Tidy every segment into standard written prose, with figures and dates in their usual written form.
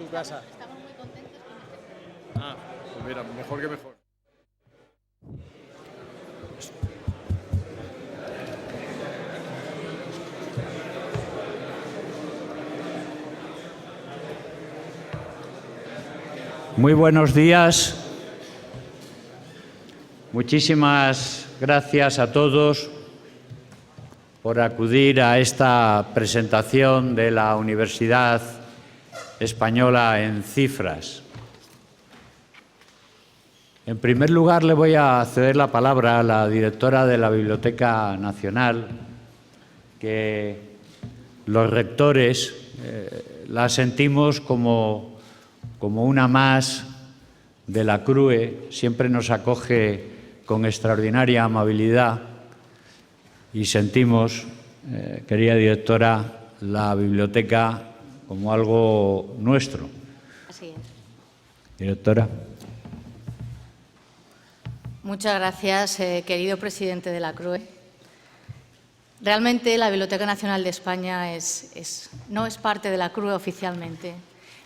tu casa. Estamos muy contentos con este proyecto. Ah, pues mira, mejor que mejor. Muy buenos días. Muchísimas gracias a todos por acudir a esta presentación de la Universidad Española en Cifras. En primer lugar, le voy a ceder la palabra a la directora de la Biblioteca Nacional, que los rectores la sentimos como una más de la CRUE, siempre nos acoge con extraordinaria amabilidad y sentimos, querida directora, la biblioteca como algo nuestro. Así es. Directora. Muchas gracias, querido presidente de la CRUE. Realmente la Biblioteca Nacional de España no es parte de la CRUE oficialmente,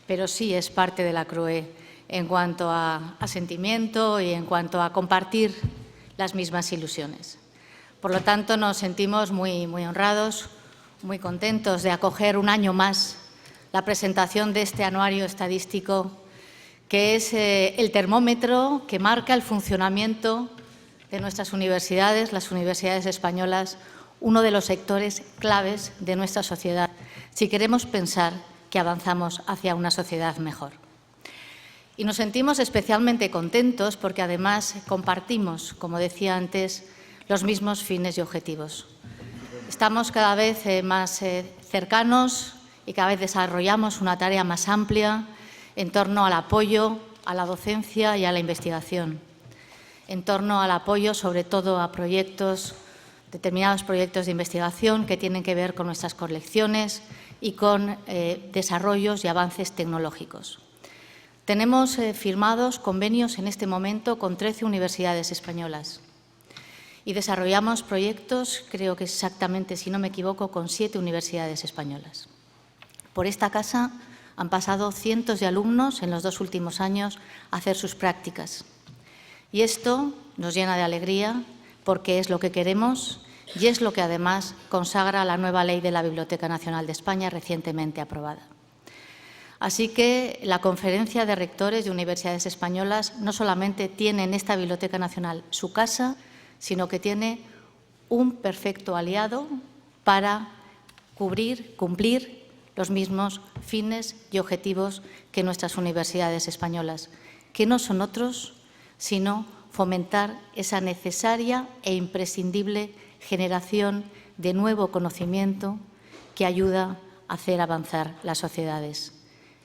pero sí es parte de la CRUE en cuanto a sentimiento y en cuanto a compartir las mismas ilusiones. Por lo tanto, nos sentimos muy honrados, muy contentos de acoger un año más la presentación de este anuario estadístico, que es el termómetro que marca el funcionamiento de nuestras universidades, las universidades españolas, uno de los sectores claves de nuestra sociedad, si queremos pensar que avanzamos hacia una sociedad mejor. Y nos sentimos especialmente contentos porque además compartimos, como decía antes, los mismos fines y objetivos. Estamos cada vez más cercanos y cada vez desarrollamos una tarea más amplia en torno al apoyo a la docencia y a la investigación, en torno al apoyo sobre todo a determinados proyectos de investigación que tienen que ver con nuestras colecciones y con desarrollos y avances tecnológicos. Tenemos firmados convenios en este momento con 13 universidades españolas y desarrollamos proyectos, creo que exactamente, si no me equivoco, con 7 universidades españolas. Por esta casa han pasado cientos de alumnos en los 2 últimos años a hacer sus prácticas. Y esto nos llena de alegría porque es lo que queremos y es lo que además consagra la nueva Ley de la Biblioteca Nacional de España recientemente aprobada. Así que la Conferencia de Rectores de Universidades Españolas no solamente tiene en esta Biblioteca Nacional su casa, sino que tiene un perfecto aliado para cumplir los mismos fines y objetivos que nuestras universidades españolas, que no son otros sino fomentar esa necesaria e imprescindible generación de nuevo conocimiento que ayuda a hacer avanzar las sociedades.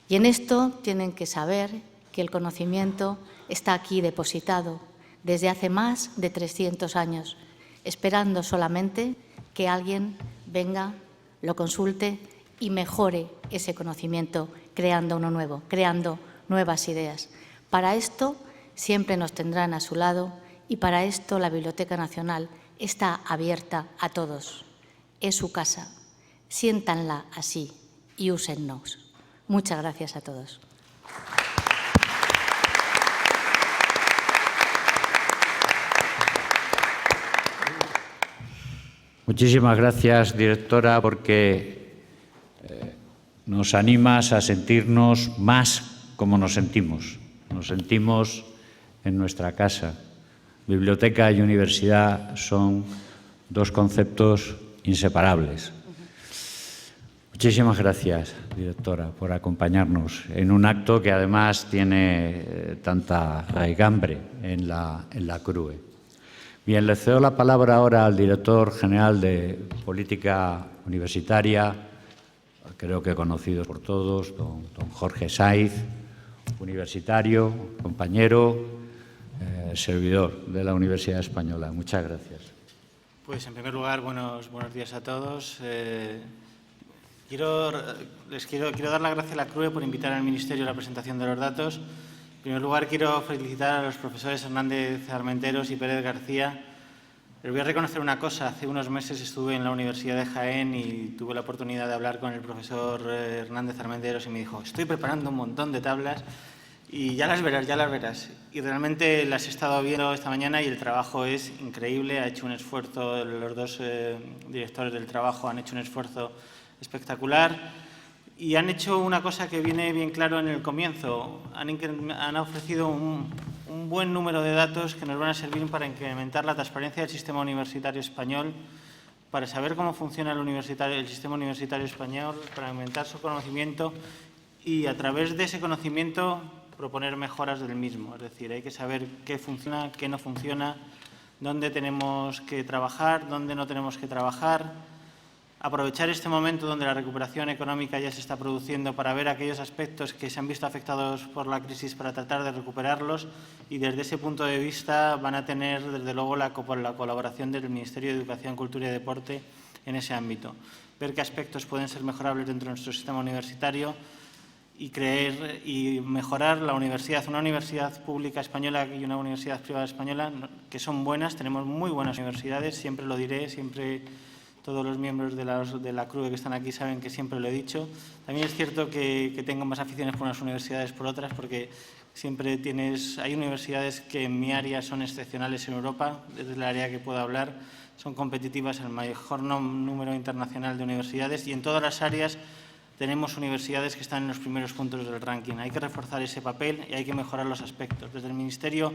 Y en esto tienen que saber que el conocimiento está aquí depositado desde hace más de 300 años, esperando solamente que alguien venga, lo consulte y mejore ese conocimiento creando uno nuevo, creando nuevas ideas. Para esto siempre nos tendrán a su lado y para esto la Biblioteca Nacional está abierta a todos. Es su casa. Siéntanla así y úsennos. Muchas gracias a todos. Muchísimas gracias, directora, porque nos animas a sentirnos más como nos sentimos. Nos sentimos en nuestra casa. Biblioteca y universidad son 2 conceptos inseparables. Muchísimas gracias, directora, por acompañarnos en un acto que además tiene tanta raigambre en la CRUE. Bien, le cedo la palabra ahora al director general de Política Universitaria, creo que conocido por todos, don Jorge Saiz, universitario, compañero, servidor de la Universidad Española. Muchas gracias. Pues, en primer lugar, buenos días a todos. Quiero dar las gracias a la CRUE por invitar al Ministerio a la presentación de los datos. En primer lugar, quiero felicitar a los profesores Hernández Armenteros y Pérez García Les voy a reconocer una cosa. Hace unos meses estuve en la Universidad de Jaén y tuve la oportunidad de hablar con el profesor Hernández Armenteros y me dijo: estoy preparando un montón de tablas y ya las verás, ya las verás. Y realmente las he estado viendo esta mañana y el trabajo es increíble. Ha hecho un esfuerzo, los dos directores del trabajo han hecho un esfuerzo espectacular. Y han hecho una cosa que viene bien claro en el comienzo. Han ofrecido un buen número de datos que nos van a servir para incrementar la transparencia del sistema universitario español, para saber cómo funciona el sistema universitario español, para aumentar su conocimiento y, a través de ese conocimiento, proponer mejoras del mismo. Es decir, hay que saber qué funciona, qué no funciona, dónde tenemos que trabajar, dónde no tenemos que trabajar. Aprovechar este momento donde la recuperación económica ya se está produciendo para ver aquellos aspectos que se han visto afectados por la crisis para tratar de recuperarlos, y desde ese punto de vista van a tener desde luego la colaboración del Ministerio de Educación, Cultura y Deporte en ese ámbito. Ver qué aspectos pueden ser mejorables dentro de nuestro sistema universitario y creer y mejorar la universidad. Una universidad pública española y una universidad privada española que son buenas, tenemos muy buenas universidades, siempre lo diré, siempre. Todos los miembros de la CRUE que están aquí saben que siempre lo he dicho. También es cierto que tengo más aficiones por unas universidades por otras, porque siempre hay universidades que en mi área son excepcionales en Europa, desde el área que puedo hablar, son competitivas, el mejor número internacional de universidades, y en todas las áreas tenemos universidades que están en los primeros puntos del ranking. Hay que reforzar ese papel y hay que mejorar los aspectos. Desde el Ministerio,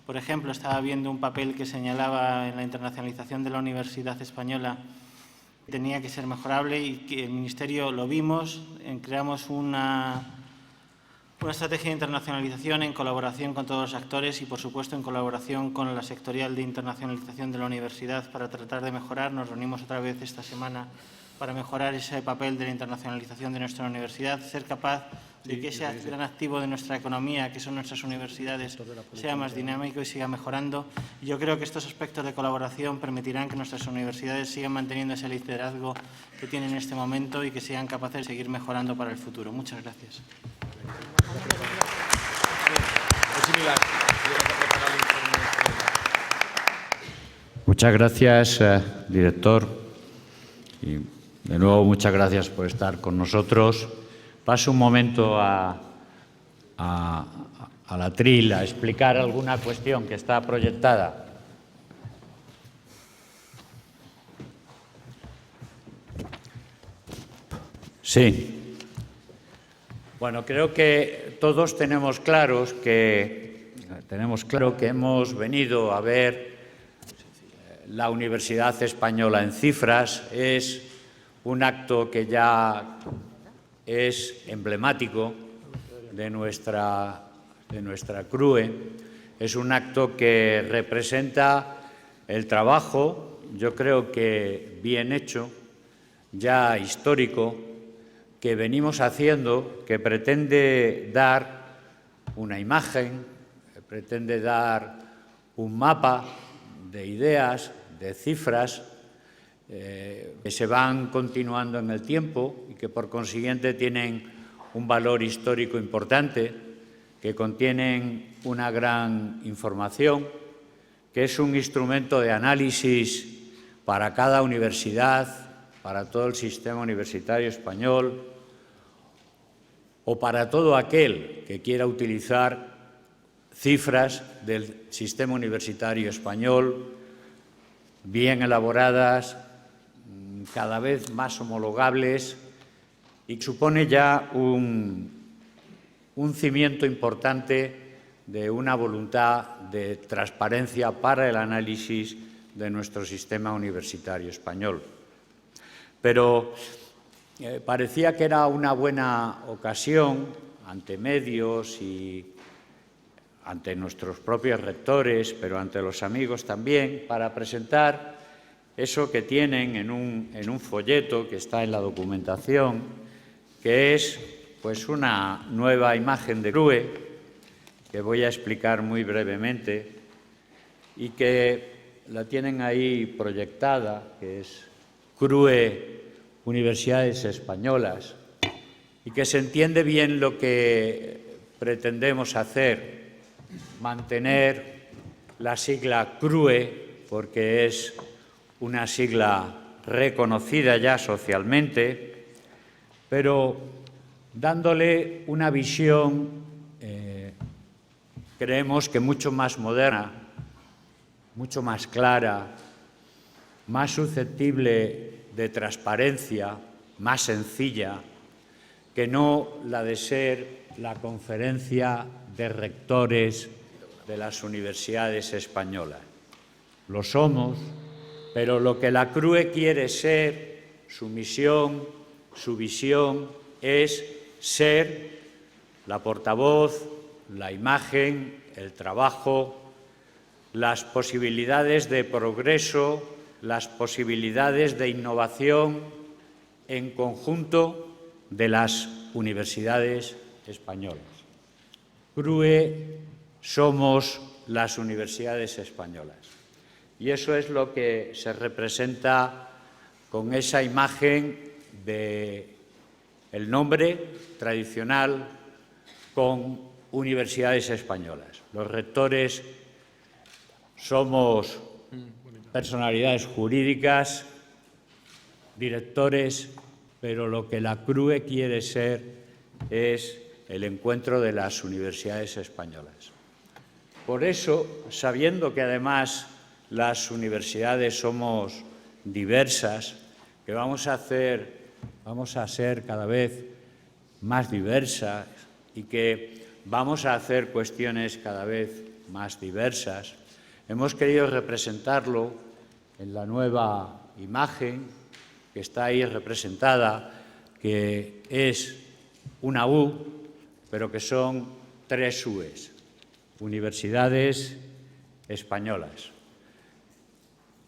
por ejemplo, estaba viendo un papel que señalaba en la internacionalización de la universidad española tenía que ser mejorable, y que el Ministerio lo vimos, creamos una estrategia de internacionalización en colaboración con todos los actores y, por supuesto, en colaboración con la sectorial de internacionalización de la universidad para tratar de mejorar. Nos reunimos otra vez esta semana para mejorar ese papel de la internacionalización de nuestra universidad, ser capaz de que ese gran activo de nuestra economía, que son nuestras universidades, sea más dinámico y siga mejorando. Y yo creo que estos aspectos de colaboración permitirán que nuestras universidades sigan manteniendo ese liderazgo que tienen en este momento y que sean capaces de seguir mejorando para el futuro. Muchas gracias. Muchas gracias, director. Y de nuevo, muchas gracias por estar con nosotros. Paso un momento al atril a explicar alguna cuestión que está proyectada. Sí. Bueno, creo que todos tenemos claro que hemos venido a ver la Universidad Española en cifras. Es un acto que ya es emblemático de nuestra CRUE. Es un acto que representa el trabajo, yo creo que bien hecho, ya histórico, que venimos haciendo, que pretende dar una imagen, que pretende dar un mapa de ideas, de cifras, que se van continuando en el tiempo y que, por consiguiente, tienen un valor histórico importante, que contienen una gran información, que es un instrumento de análisis para cada universidad, para todo el sistema universitario español, o para todo aquel que quiera utilizar cifras del sistema universitario español, bien elaboradas, cada vez más homologables, y supone ya un cimiento importante de una voluntad de transparencia para el análisis de nuestro sistema universitario español. Pero parecía que era una buena ocasión, ante medios y ante nuestros propios rectores, pero ante los amigos también, para presentar eso que tienen en un folleto que está en la documentación, que es pues una nueva imagen de CRUE, que voy a explicar muy brevemente, y que la tienen ahí proyectada, que es CRUE Universidades Españolas, y que se entiende bien lo que pretendemos hacer: mantener la sigla CRUE porque es una sigla reconocida ya socialmente, pero dándole una visión, creemos que mucho más moderna, mucho más clara, más susceptible de transparencia, más sencilla, que no la de ser la conferencia de rectores de las universidades españolas. Lo somos, pero lo que la CRUE quiere ser, su misión, su visión, es ser la portavoz, la imagen, el trabajo, las posibilidades de progreso, las posibilidades de innovación en conjunto de las universidades españolas. CRUE somos las universidades españolas. Y eso es lo que se representa con esa imagen del nombre tradicional con universidades españolas. Los rectores somos personalidades jurídicas, directores, pero lo que la CRUE quiere ser es el encuentro de las universidades españolas. Por eso, sabiendo que además las universidades somos diversas, que vamos a ser cada vez más diversas y que vamos a hacer cuestiones cada vez más diversas, hemos querido representarlo en la nueva imagen que está ahí representada, que es una U, pero que son 3 U's, universidades españolas.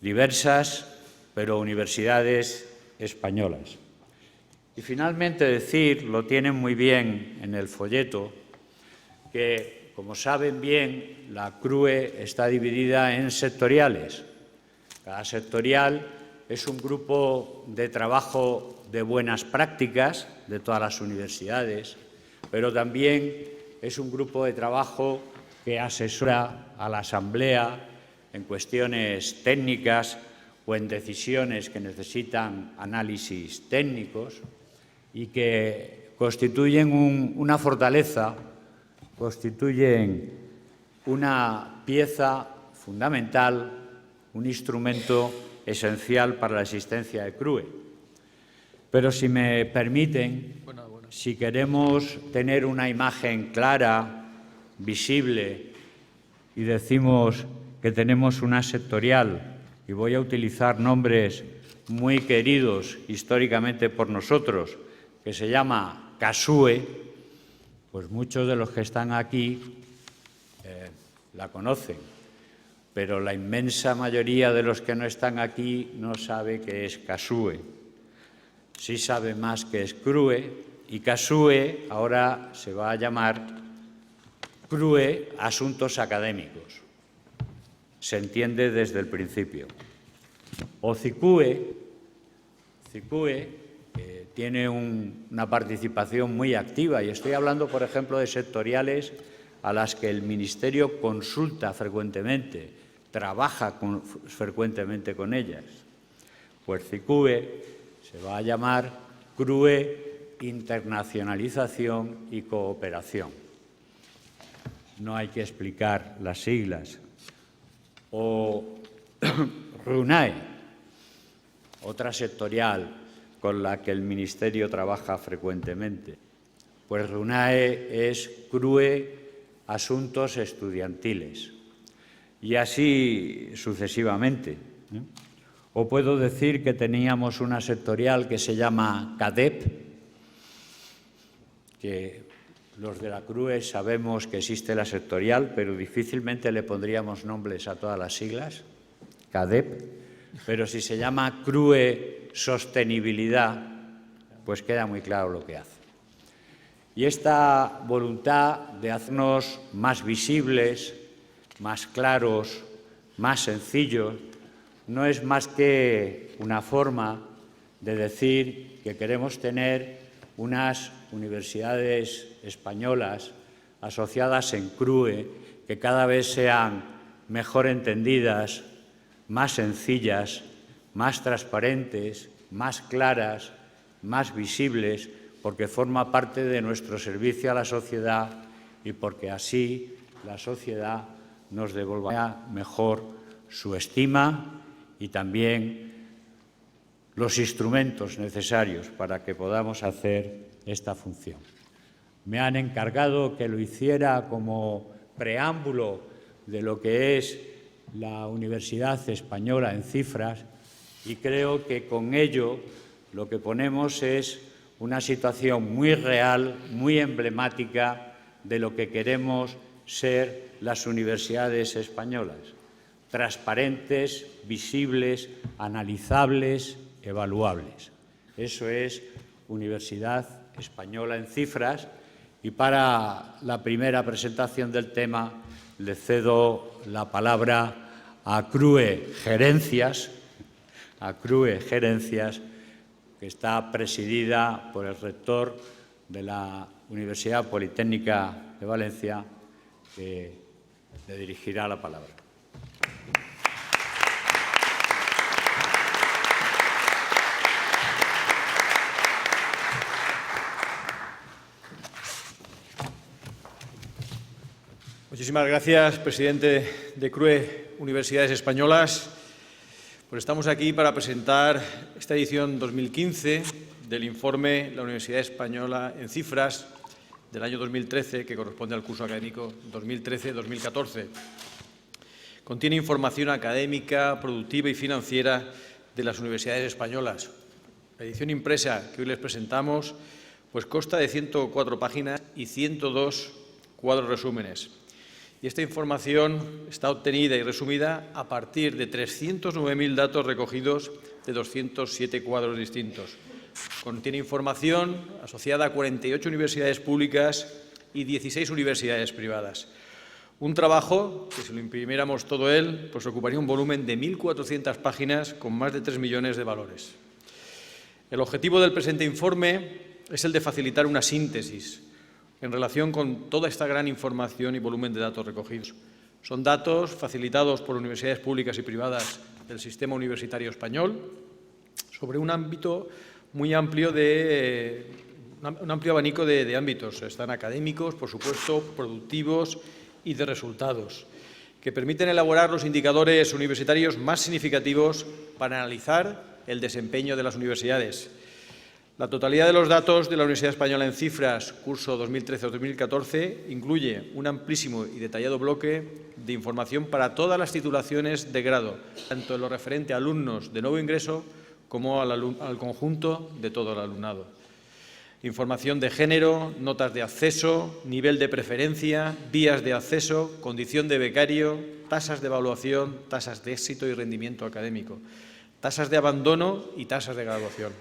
Diversas, pero universidades españolas. Y finalmente decir, lo tienen muy bien en el folleto, que, como saben bien, la CRUE está dividida en sectoriales. Cada sectorial es un grupo de trabajo de buenas prácticas de todas las universidades, pero también es un grupo de trabajo que asesora a la Asamblea en cuestiones técnicas o en decisiones que necesitan análisis técnicos y que constituyen una fortaleza, constituyen una pieza fundamental, un instrumento esencial para la existencia de CRUE. Pero si me permiten, si queremos tener una imagen clara, visible, y decimos que tenemos una sectorial, y voy a utilizar nombres muy queridos históricamente por nosotros, que se llama CASUE, pues muchos de los que están aquí la conocen, pero la inmensa mayoría de los que no están aquí no sabe qué es CASUE. Sí sabe más que es CRUE, y CASUE ahora se va a llamar CRUE Asuntos Académicos. Se entiende desde el principio. O CICUE tiene una participación muy activa, y estoy hablando, por ejemplo, de sectoriales a las que el Ministerio consulta frecuentemente, trabaja frecuentemente con ellas. Pues CICUE se va a llamar CRUE Internacionalización y Cooperación. No hay que explicar las siglas. O RUNAE, otra sectorial con la que el Ministerio trabaja frecuentemente. Pues RUNAE es CRUE Asuntos Estudiantiles. Y así sucesivamente. O puedo decir que teníamos una sectorial que se llama CADEP, que los de la CRUE sabemos que existe la sectorial, pero difícilmente le pondríamos nombres a todas las siglas, CADEP, pero si se llama CRUE Sostenibilidad, pues queda muy claro lo que hace. Y esta voluntad de hacernos más visibles, más claros, más sencillos, no es más que una forma de decir que queremos tener unas universidades españolas asociadas en CRUE que cada vez sean mejor entendidas, más sencillas, más transparentes, más claras, más visibles, porque forma parte de nuestro servicio a la sociedad y porque así la sociedad nos devolverá mejor su estima y también los instrumentos necesarios para que podamos hacer esta función. Me han encargado que lo hiciera como preámbulo de lo que es la Universidad Española en cifras y creo que con ello lo que ponemos es una situación muy real, muy emblemática de lo que queremos ser las universidades españolas, transparentes, visibles, analizables, evaluables. Eso es Universidad Española en cifras y para la primera presentación del tema le cedo la palabra a CRUE Gerencias, que está presidida por el rector de la Universidad Politécnica de Valencia, que le dirigirá la palabra. Muchísimas gracias, presidente de CRUE Universidades Españolas. Pues estamos aquí para presentar esta edición 2015 del informe La Universidad Española en Cifras del año 2013, que corresponde al curso académico 2013-2014. Contiene información académica, productiva y financiera de las universidades españolas. La edición impresa que hoy les presentamos pues consta de 104 páginas y 102 cuadros resúmenes. Y esta información está obtenida y resumida a partir de 309.000 datos recogidos de 207 cuadros distintos. Contiene información asociada a 48 universidades públicas y 16 universidades privadas. Un trabajo que, si lo imprimiéramos todo él, pues ocuparía un volumen de 1.400 páginas con más de 3 millones de valores. El objetivo del presente informe es el de facilitar una síntesis en relación con toda esta gran información y volumen de datos recogidos. Son datos facilitados por universidades públicas y privadas del sistema universitario español sobre un ámbito muy amplio un amplio abanico de ámbitos. Están académicos, por supuesto, productivos y de resultados, que permiten elaborar los indicadores universitarios más significativos para analizar el desempeño de las universidades. La totalidad de los datos de la Universidad Española en Cifras, curso 2013-2014, incluye un amplísimo y detallado bloque de información para todas las titulaciones de grado, tanto en lo referente a alumnos de nuevo ingreso como al conjunto de todo el alumnado. Información de género, notas de acceso, nivel de preferencia, vías de acceso, condición de becario, tasas de evaluación, tasas de éxito y rendimiento académico, tasas de abandono y tasas de graduación.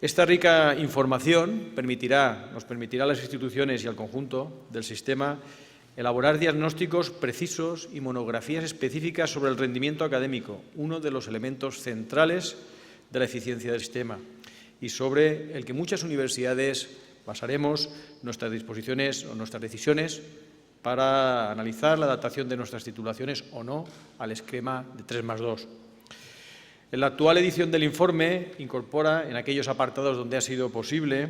Esta rica información nos permitirá a las instituciones y al conjunto del sistema elaborar diagnósticos precisos y monografías específicas sobre el rendimiento académico, uno de los elementos centrales de la eficiencia del sistema, y sobre el que muchas universidades basaremos nuestras disposiciones o nuestras decisiones para analizar la adaptación de nuestras titulaciones o no al esquema de 3+2. En la actual edición del informe incorpora, en aquellos apartados donde ha sido posible,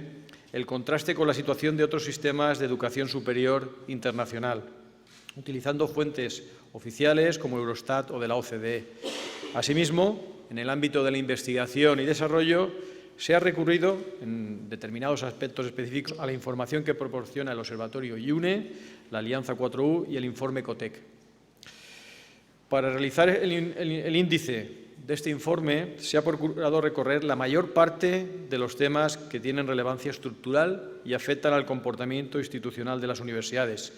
el contraste con la situación de otros sistemas de educación superior internacional, utilizando fuentes oficiales como Eurostat o de la OCDE. Asimismo, en el ámbito de la investigación y desarrollo, se ha recurrido, en determinados aspectos específicos, a la información que proporciona el Observatorio IUNE, la Alianza 4U y el informe COTEC. Para realizar el índice de este informe se ha procurado recorrer la mayor parte de los temas que tienen relevancia estructural y afectan al comportamiento institucional de las universidades,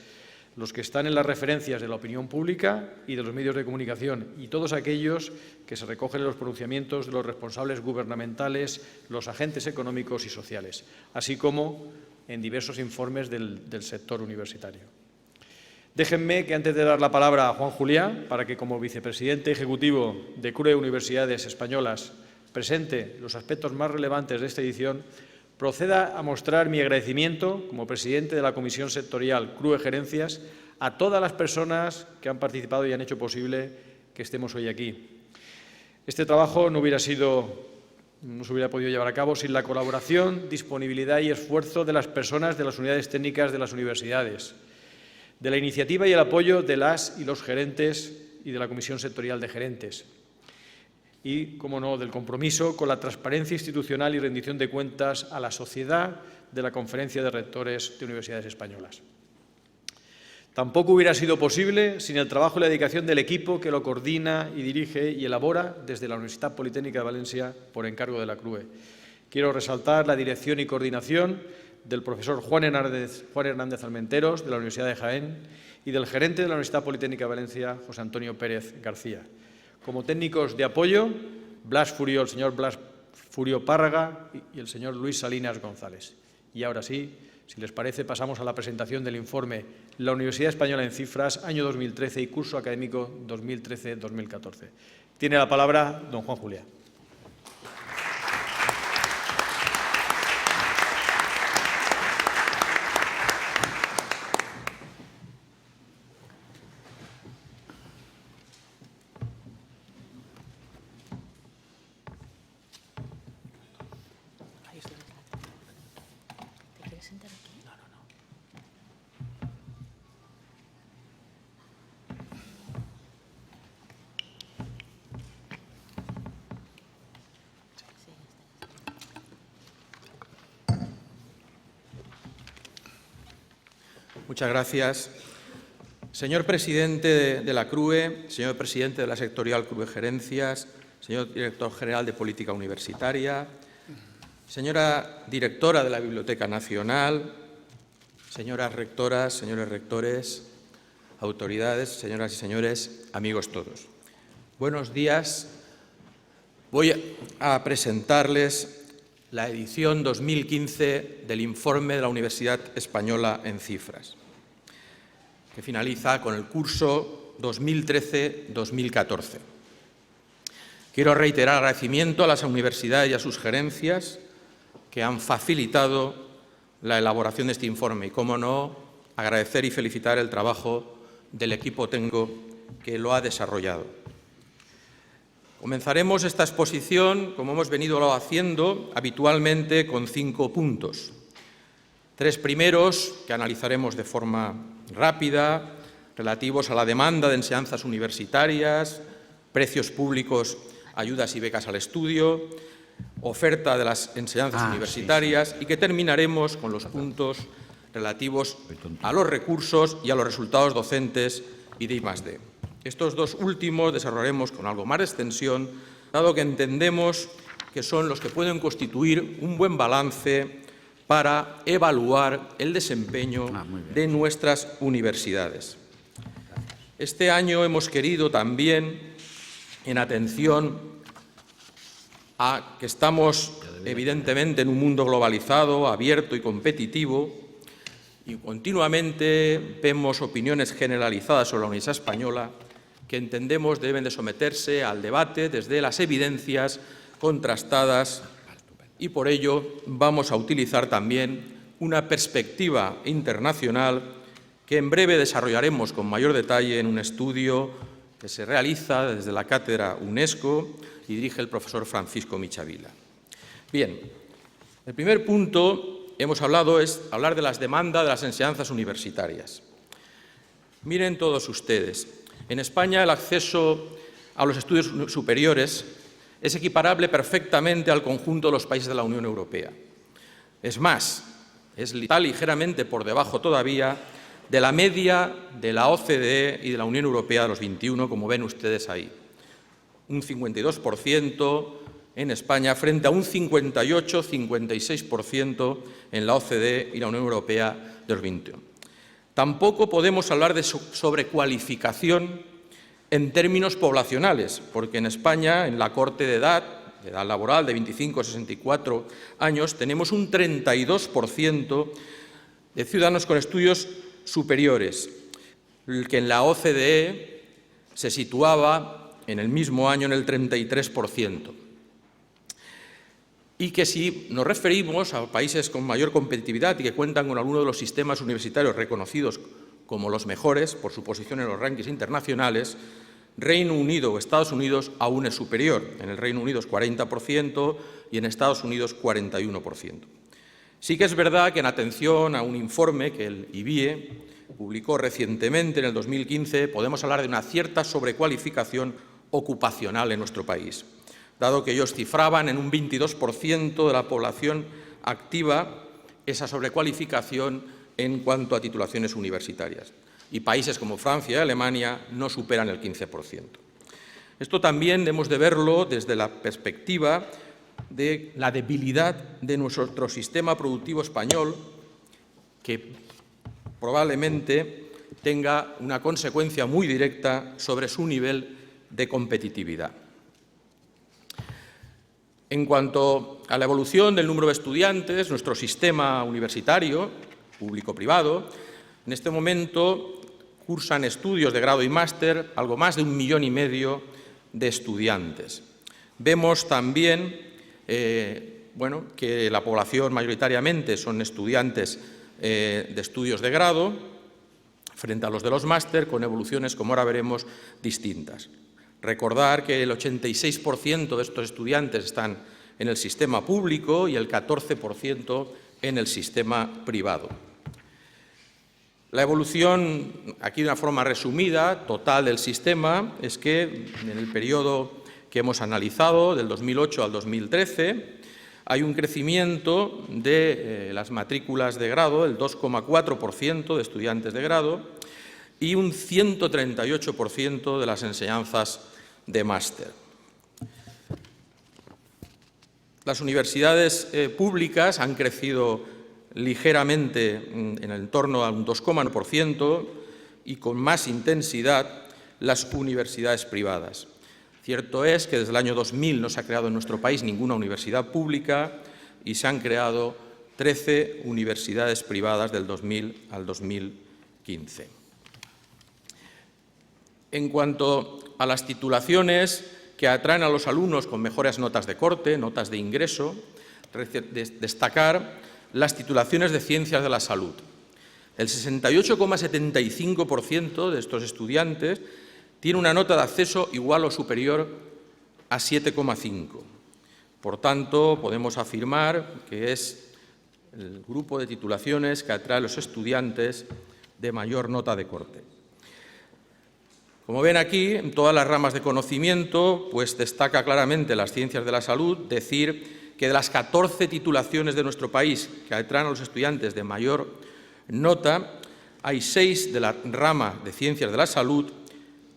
los que están en las referencias de la opinión pública y de los medios de comunicación, y todos aquellos que se recogen en los pronunciamientos de los responsables gubernamentales, los agentes económicos y sociales, así como en diversos informes del sector universitario. Déjenme que, antes de dar la palabra a Juan Juliá, para que como vicepresidente ejecutivo de CRUE Universidades Españolas presente los aspectos más relevantes de esta edición, proceda a mostrar mi agradecimiento como presidente de la Comisión Sectorial CRUE Gerencias a todas las personas que han participado y han hecho posible que estemos hoy aquí. Este trabajo no se hubiera podido llevar a cabo sin la colaboración, disponibilidad y esfuerzo de las personas de las unidades técnicas de las universidades, de la iniciativa y el apoyo de las y los gerentes y de la Comisión Sectorial de Gerentes y, como no, del compromiso con la transparencia institucional y rendición de cuentas a la sociedad de la Conferencia de Rectores de Universidades Españolas. Tampoco hubiera sido posible sin el trabajo y la dedicación del equipo que lo coordina y dirige y elabora desde la Universidad Politécnica de Valencia por encargo de la CRUE. Quiero resaltar la dirección y coordinación del profesor Juan Hernández Almenteros, de la Universidad de Jaén, y del gerente de la Universidad Politécnica de Valencia, José Antonio Pérez García. Como técnicos de apoyo, el señor Blas Furio Párraga y el señor Luis Salinas González. Y ahora sí, si les parece, pasamos a la presentación del informe La Universidad Española en Cifras, año 2013 y curso académico 2013-2014. Tiene la palabra don Juan Juliá. Muchas gracias. Señor presidente de la CRUE, señor presidente de la sectorial CRUE Gerencias, señor director general de Política Universitaria, señora directora de la Biblioteca Nacional, señoras rectoras, señores rectores, autoridades, señoras y señores, amigos todos. Buenos días. Voy a presentarles la edición 2015 del informe de la Universidad Española en Cifras, que finaliza con el curso 2013-2014. Quiero reiterar agradecimiento a las universidades y a sus gerencias que han facilitado la elaboración de este informe y, cómo no, agradecer y felicitar el trabajo del equipo técnico que lo ha desarrollado. Comenzaremos esta exposición, como hemos venido haciendo habitualmente, con 5 puntos. 3 primeros, que analizaremos de forma rápida, relativos a la demanda de enseñanzas universitarias, precios públicos, ayudas y becas al estudio, oferta de las enseñanzas universitarias y que terminaremos con los puntos relativos a los recursos y a los resultados docentes y de I+D. Estos 2 últimos desarrollaremos con algo más de extensión, dado que entendemos que son los que pueden constituir un buen balance para evaluar el desempeño de nuestras universidades. Este año hemos querido también, en atención a que estamos evidentemente en un mundo globalizado, abierto y competitivo, y continuamente vemos opiniones generalizadas sobre la Universidad Española que entendemos deben de someterse al debate desde las evidencias contrastadas, y por ello vamos a utilizar también una perspectiva internacional que en breve desarrollaremos con mayor detalle en un estudio que se realiza desde la Cátedra UNESCO y dirige el profesor Francisco Michavila. Bien, el primer punto hemos hablado es hablar de las demandas de las enseñanzas universitarias. Miren todos ustedes, en España el acceso a los estudios superiores es equiparable perfectamente al conjunto de los países de la Unión Europea. Es más, está ligeramente por debajo todavía de la media de la OCDE y de la Unión Europea de los 21, como ven ustedes ahí. Un 52% en España frente a un 58-56% en la OCDE y la Unión Europea de los 21. Tampoco podemos hablar de sobrecualificación en términos poblacionales, porque en España, en la corte de edad laboral de 25 a 64 años, tenemos un 32% de ciudadanos con estudios superiores, que en la OCDE se situaba en el mismo año en el 33%. Y que si nos referimos a países con mayor competitividad y que cuentan con alguno de los sistemas universitarios reconocidos como los mejores por su posición en los rankings internacionales, Reino Unido o Estados Unidos aún es superior. En el Reino Unido es 40% y en Estados Unidos 41%. Sí que es verdad que, en atención a un informe que el IBIE publicó recientemente, en el 2015, podemos hablar de una cierta sobrecualificación ocupacional en nuestro país, dado que ellos cifraban en un 22% de la población activa esa sobrecualificación en cuanto a titulaciones universitarias. Y países como Francia y Alemania no superan el 15%. Esto también hemos de verlo desde la perspectiva de la debilidad de nuestro sistema productivo español, que probablemente tenga una consecuencia muy directa sobre su nivel de competitividad. En cuanto a la evolución del número de estudiantes, nuestro sistema universitario, público-privado, en este momento cursan estudios de grado y máster algo más de 1,5 millones de estudiantes. Vemos también que la población mayoritariamente son estudiantes de estudios de grado frente a los de los máster, con evoluciones, como ahora veremos, distintas. Recordar que el 86% de estos estudiantes están en el sistema público y el 14% en el sistema privado. La evolución, aquí de una forma resumida, total del sistema, es que en el periodo que hemos analizado, del 2008 al 2013, hay un crecimiento de las matrículas de grado, el 2,4% de estudiantes de grado, y un 138% de las enseñanzas de máster. Las universidades públicas han crecido ligeramente en el torno a un 2,9% y con más intensidad las universidades privadas. Cierto es que desde el año 2000 no se ha creado en nuestro país ninguna universidad pública y se han creado 13 universidades privadas del 2000 al 2015. En cuanto a las titulaciones que atraen a los alumnos con mejores notas de corte, notas de ingreso, destacar las titulaciones de Ciencias de la Salud. El 68,75% de estos estudiantes tiene una nota de acceso igual o superior a 7,5. Por tanto, podemos afirmar que es el grupo de titulaciones que atrae a los estudiantes de mayor nota de corte. Como ven aquí, en todas las ramas de conocimiento, pues destaca claramente las Ciencias de la Salud, decir que de las 14 titulaciones de nuestro país que atraen a los estudiantes de mayor nota, hay 6 de la rama de Ciencias de la Salud,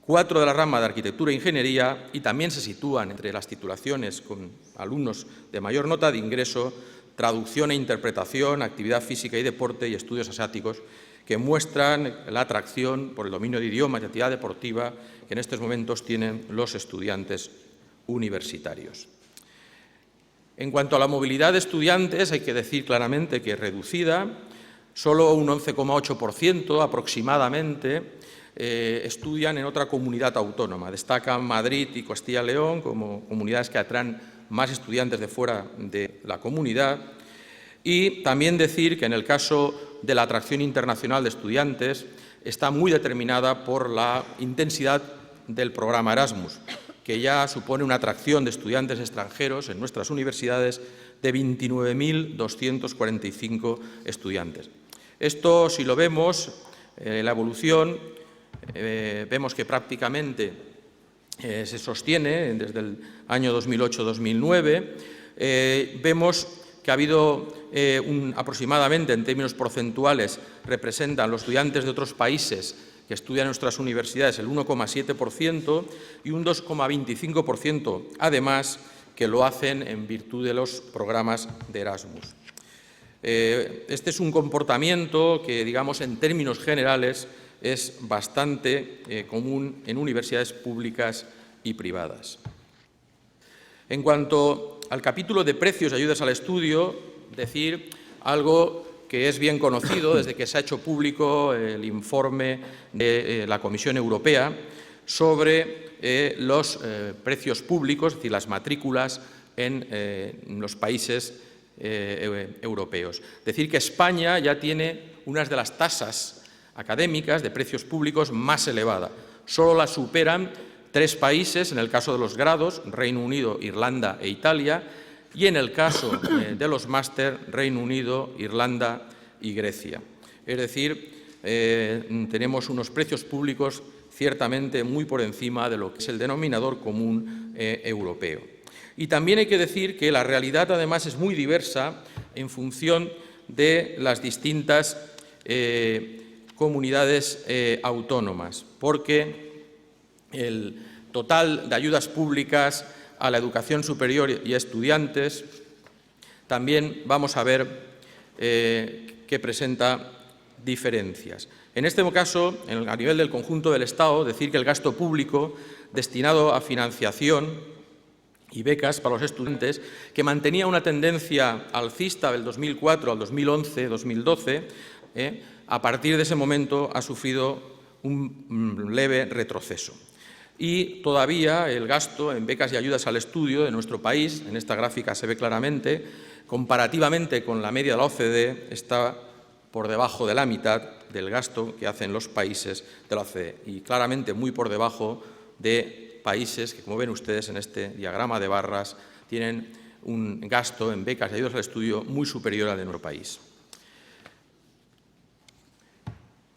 4 de la rama de Arquitectura e Ingeniería, y también se sitúan entre las titulaciones con alumnos de mayor nota de ingreso, Traducción e Interpretación, Actividad Física y Deporte y Estudios Asiáticos, que muestran la atracción por el dominio de idiomas y actividad deportiva que en estos momentos tienen los estudiantes universitarios. En cuanto a la movilidad de estudiantes, hay que decir claramente que es reducida. Solo un 11,8% aproximadamente estudian en otra comunidad autónoma. Destacan Madrid y Castilla y León como comunidades que atraen más estudiantes de fuera de la comunidad. Y también decir que en el caso de la atracción internacional de estudiantes está muy determinada por la intensidad del programa Erasmus, que ya supone una atracción de estudiantes extranjeros en nuestras universidades de 29.245 estudiantes. Esto, si lo vemos, la evolución, vemos que prácticamente se sostiene desde el año 2008-2009. Vemos que ha habido aproximadamente, en términos porcentuales, representan los estudiantes de otros países que estudian en nuestras universidades el 1,7% y un 2,25% además que lo hacen en virtud de los programas de Erasmus. Este es un comportamiento que, digamos, en términos generales es bastante común en universidades públicas y privadas. En cuanto al capítulo de precios y ayudas al estudio, decir algo que es bien conocido desde que se ha hecho público el informe de la Comisión Europea sobre los precios públicos, es decir, las matrículas en los países europeos. Decir que España ya tiene unas de las tasas académicas de precios públicos más elevadas. Solo las superan 3 países, en el caso de los grados, Reino Unido, Irlanda e Italia, y en el caso de los máster, Reino Unido, Irlanda y Grecia. Es decir, tenemos unos precios públicos ciertamente muy por encima de lo que es el denominador común europeo. Y también hay que decir que la realidad, además, es muy diversa en función de las distintas comunidades autónomas, porque el total de ayudas públicas a la educación superior y a estudiantes también vamos a ver que presenta diferencias. En este caso, a nivel del conjunto del Estado, decir que el gasto público destinado a financiación y becas para los estudiantes, que mantenía una tendencia alcista del 2004 al 2011-2012, a partir de ese momento ha sufrido un leve retroceso. Y todavía el gasto en becas y ayudas al estudio de nuestro país, en esta gráfica se ve claramente, comparativamente con la media de la OCDE, está por debajo de la mitad del gasto que hacen los países de la OCDE y claramente muy por debajo de países que, como ven ustedes en este diagrama de barras, tienen un gasto en becas y ayudas al estudio muy superior al de nuestro país.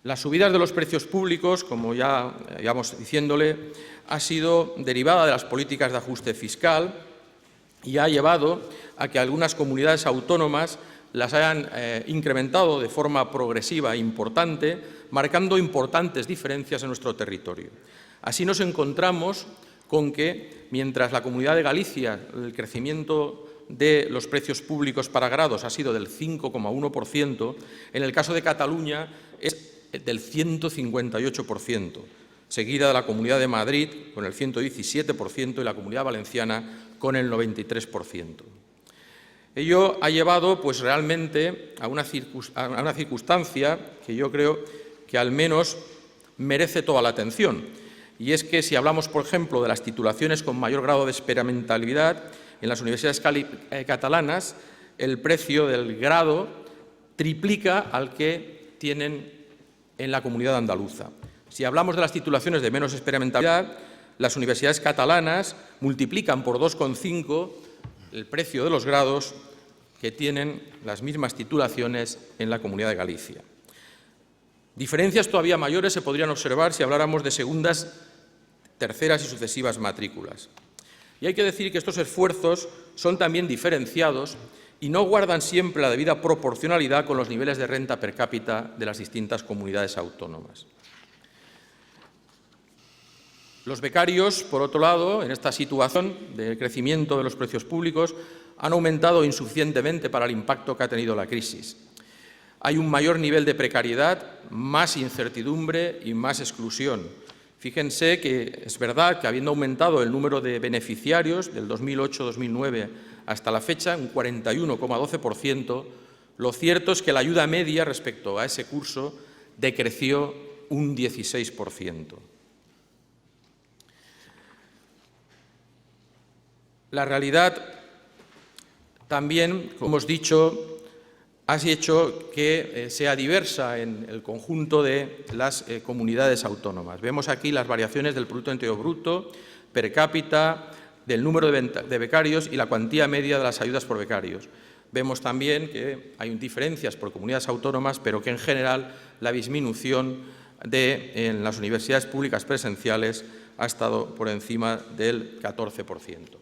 Las subidas de los precios públicos, como ya íbamos diciéndole, ha sido derivada de las políticas de ajuste fiscal y ha llevado a que algunas comunidades autónomas las hayan incrementado de forma progresiva e importante, marcando importantes diferencias en nuestro territorio. Así nos encontramos con que, mientras la Comunidad de Galicia, el crecimiento de los precios públicos para grados ha sido del 5,1%, en el caso de Cataluña es del 158%, seguida de la Comunidad de Madrid con el 117% y la Comunidad Valenciana con el 93%. Ello ha llevado pues, realmente a una circunstancia que yo creo que al menos merece toda la atención. Y es que si hablamos, por ejemplo, de las titulaciones con mayor grado de experimentalidad, en las universidades catalanas el precio del grado triplica al que tienen en la comunidad andaluza. Si hablamos de las titulaciones de menos experimentalidad, las universidades catalanas multiplican por 2,5 el precio de los grados que tienen las mismas titulaciones en la Comunidad de Galicia. Diferencias todavía mayores se podrían observar si habláramos de segundas, terceras y sucesivas matrículas. Y hay que decir que estos esfuerzos son también diferenciados y no guardan siempre la debida proporcionalidad con los niveles de renta per cápita de las distintas comunidades autónomas. Los becarios, por otro lado, en esta situación de crecimiento de los precios públicos, han aumentado insuficientemente para el impacto que ha tenido la crisis. Hay un mayor nivel de precariedad, más incertidumbre y más exclusión. Fíjense que es verdad que habiendo aumentado el número de beneficiarios del 2008-2009 hasta la fecha, un 41,12%, lo cierto es que la ayuda media respecto a ese curso decreció un 16%. La realidad también, como hemos dicho, ha hecho que sea diversa en el conjunto de las comunidades autónomas. Vemos aquí las variaciones del Producto Interior Bruto, per cápita, del número de becarios y la cuantía media de las ayudas por becarios. Vemos también que hay diferencias por comunidades autónomas, pero que en general la disminución en las universidades públicas presenciales ha estado por encima del 14%.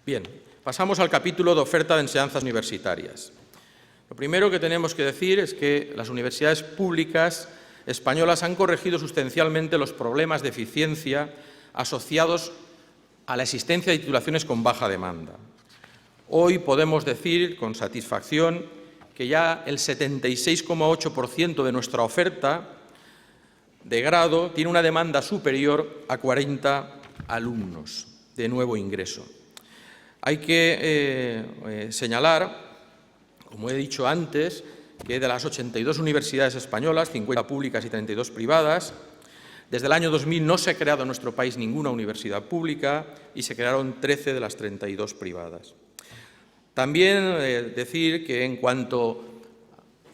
Bien, pasamos al capítulo de oferta de enseñanzas universitarias. Lo primero que tenemos que decir es que las universidades públicas españolas han corregido sustancialmente los problemas de eficiencia asociados a la existencia de titulaciones con baja demanda. Hoy podemos decir con satisfacción que ya el 76,8% de nuestra oferta de grado tiene una demanda superior a 40 alumnos de nuevo ingreso. Hay que señalar, como he dicho antes, que de las 82 universidades españolas, 50 públicas y 32 privadas, desde el año 2000 no se ha creado en nuestro país ninguna universidad pública y se crearon 13 de las 32 privadas. También decir que en cuanto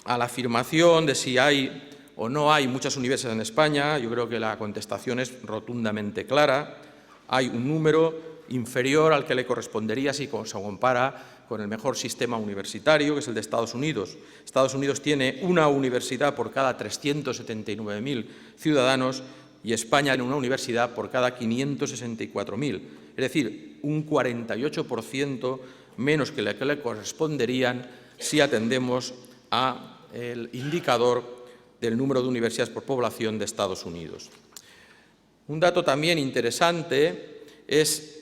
a la afirmación de si hay o no hay muchas universidades en España, yo creo que la contestación es rotundamente clara. Hay un número inferior al que le correspondería si se compara con el mejor sistema universitario, que es el de Estados Unidos. Estados Unidos tiene una universidad por cada 379.000 ciudadanos y España tiene una universidad por cada 564.000. Es decir, un 48% menos que le corresponderían si atendemos al indicador del número de universidades por población de Estados Unidos. Un dato también interesante es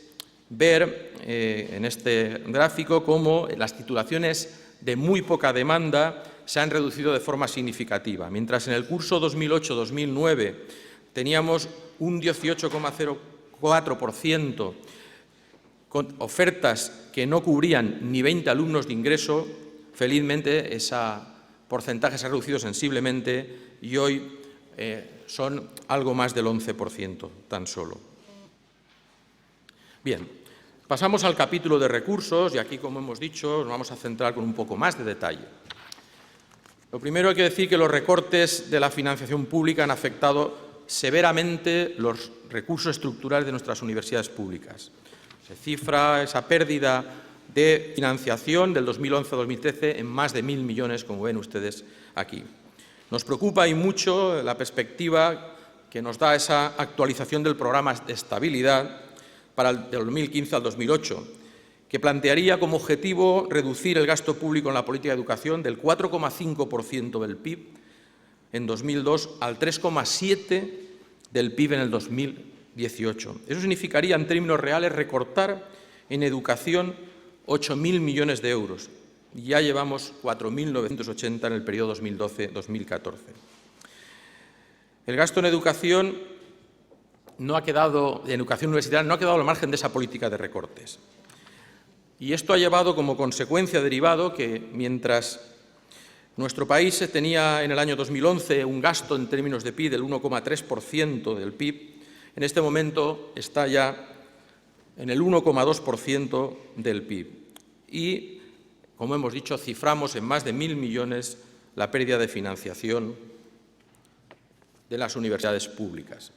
ver en este gráfico cómo las titulaciones de muy poca demanda se han reducido de forma significativa. Mientras en el curso 2008-2009 teníamos un 18,04% con ofertas que no cubrían ni 20 alumnos de ingreso, felizmente ese porcentaje se ha reducido sensiblemente y hoy son algo más del 11% tan solo. Bien, pasamos al capítulo de recursos y aquí, como hemos dicho, nos vamos a centrar con un poco más de detalle. Lo primero hay que decir que los recortes de la financiación pública han afectado severamente los recursos estructurales de nuestras universidades públicas. Se cifra esa pérdida de financiación del 2011 a 2013 en más de 1.000 millones, como ven ustedes aquí. Nos preocupa y mucho la perspectiva que nos da esa actualización del programa de estabilidad para el del 2015 al 2008, que plantearía como objetivo reducir el gasto público en la política de educación del 4,5% del PIB en 2002 al 3,7% del PIB en el 2018. Eso significaría, en términos reales, recortar en educación 8.000 millones de euros. Y ya llevamos 4.980 en el periodo 2012-2014. El gasto en educación universitaria no ha quedado al margen de esa política de recortes. Y esto ha llevado como consecuencia derivado que mientras nuestro país tenía en el año 2011 un gasto en términos de PIB del 1,3% del PIB, en este momento está ya en el 1,2% del PIB. Y, como hemos dicho, ciframos en más de 1.000 millones la pérdida de financiación de las universidades públicas.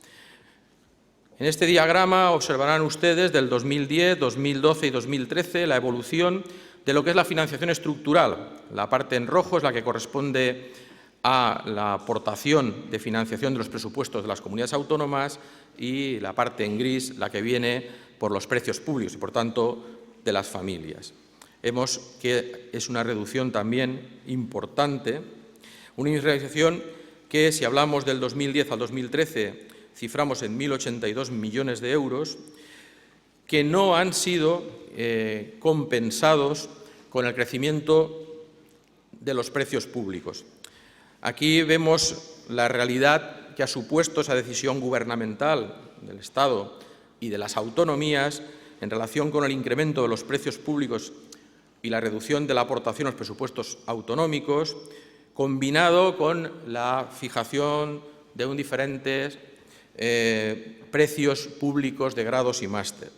En este diagrama observarán ustedes del 2010, 2012 y 2013 la evolución de lo que es la financiación estructural. La parte en rojo es la que corresponde a la aportación de financiación de los presupuestos de las comunidades autónomas y la parte en gris la que viene por los precios públicos y, por tanto, de las familias. Vemos que es una reducción también importante, una reducción que, si hablamos del 2010 al 2013, ciframos en 1.082 millones de euros, que no han sido compensados con el crecimiento de los precios públicos. Aquí vemos la realidad que ha supuesto esa decisión gubernamental del Estado y de las autonomías en relación con el incremento de los precios públicos y la reducción de la aportación a los presupuestos autonómicos, combinado con la fijación de un diferentes precios públicos de grados y máster.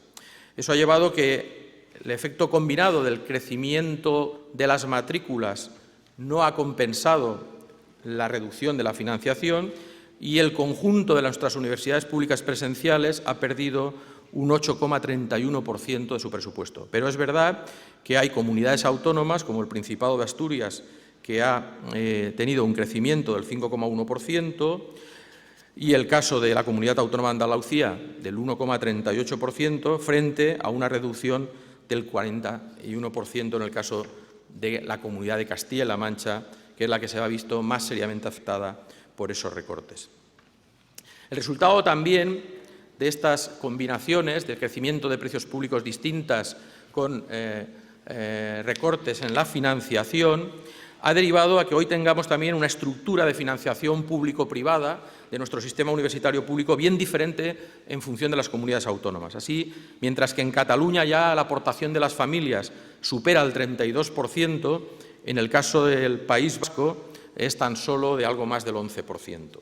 Eso ha llevado que el efecto combinado del crecimiento de las matrículas no ha compensado la reducción de la financiación y el conjunto de nuestras universidades públicas presenciales ha perdido un 8,31% de su presupuesto. Pero es verdad que hay comunidades autónomas, como el Principado de Asturias, que ha tenido un crecimiento del 5,1%, y el caso de la Comunidad Autónoma de Andalucía del 1,38% frente a una reducción del 41% en el caso de la Comunidad de Castilla-La Mancha, que es la que se ha visto más seriamente afectada por esos recortes. El resultado también de estas combinaciones de crecimiento de precios públicos distintas con recortes en la financiación ha derivado a que hoy tengamos también una estructura de financiación público-privada de nuestro sistema universitario público bien diferente en función de las comunidades autónomas. Así, mientras que en Cataluña ya la aportación de las familias supera el 32%, en el caso del País Vasco es tan solo de algo más del 11%.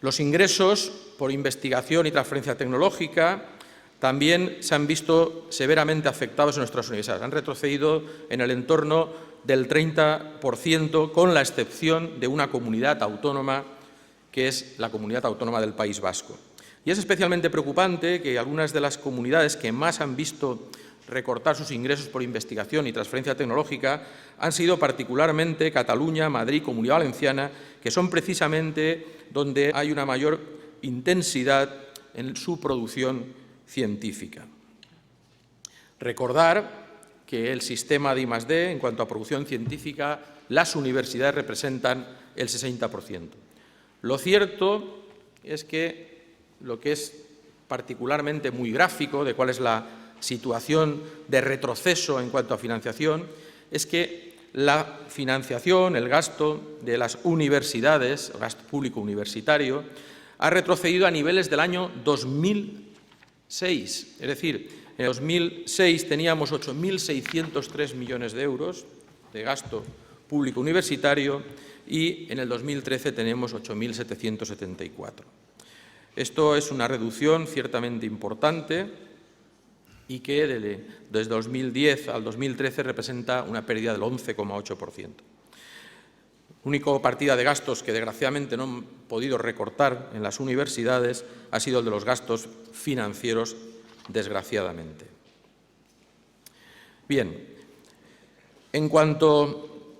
Los ingresos por investigación y transferencia tecnológica también se han visto severamente afectados en nuestras universidades. Han retrocedido en el entorno del 30%, con la excepción de una comunidad autónoma, que es la Comunidad Autónoma del País Vasco. Y es especialmente preocupante que algunas de las comunidades que más han visto recortar sus ingresos por investigación y transferencia tecnológica han sido particularmente Cataluña, Madrid, Comunidad Valenciana, que son precisamente donde hay una mayor intensidad en su producción científica. Recordar que el sistema de I+D, en cuanto a producción científica, las universidades representan el 60%. Lo cierto es que lo que es particularmente muy gráfico de cuál es la situación de retroceso en cuanto a financiación es que la financiación, el gasto de las universidades, el gasto público universitario, ha retrocedido a niveles del año 2006. Es decir, en 2006 teníamos 8.603 millones de euros de gasto público universitario y en el 2013 tenemos 8.774. Esto es una reducción ciertamente importante y que desde 2010 al 2013 representa una pérdida del 11,8%. Única partida de gastos que desgraciadamente no han podido recortar en las universidades ha sido el de los gastos financieros, desgraciadamente. Bien, en cuanto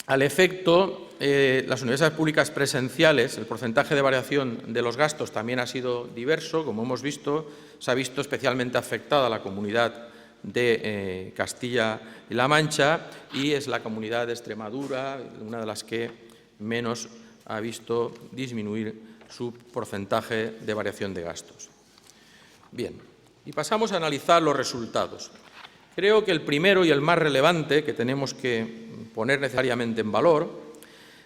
al efecto, las universidades públicas presenciales, el porcentaje de variación de los gastos también ha sido diverso. Como hemos visto, se ha visto especialmente afectada la comunidad de Castilla-La Mancha y es la comunidad de Extremadura una de las que menos ha visto disminuir su porcentaje de variación de gastos. Bien, y pasamos a analizar los resultados. Creo que el primero y el más relevante que tenemos que poner necesariamente en valor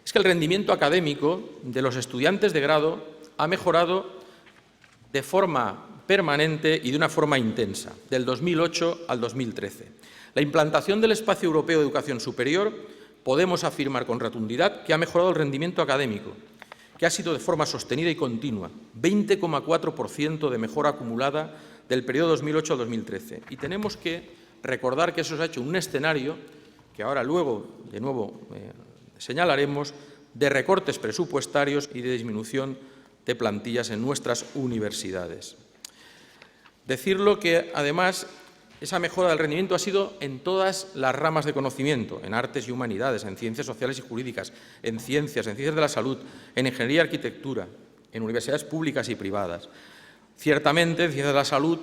es que el rendimiento académico de los estudiantes de grado ha mejorado de forma permanente y de una forma intensa, del 2008 al 2013. La implantación del Espacio Europeo de Educación Superior podemos afirmar con rotundidad que ha mejorado el rendimiento académico, que ha sido de forma sostenida y continua, 20,4% de mejora acumulada del periodo 2008 al 2013. Y tenemos que recordar que eso se ha hecho en un escenario que ahora luego, de nuevo, señalaremos, de recortes presupuestarios y de disminución de plantillas en nuestras universidades. Decirlo que, además, esa mejora del rendimiento ha sido en todas las ramas de conocimiento, en artes y humanidades, en ciencias sociales y jurídicas, en ciencias de la salud, en ingeniería y arquitectura, en universidades públicas y privadas. Ciertamente, en ciencias de la salud,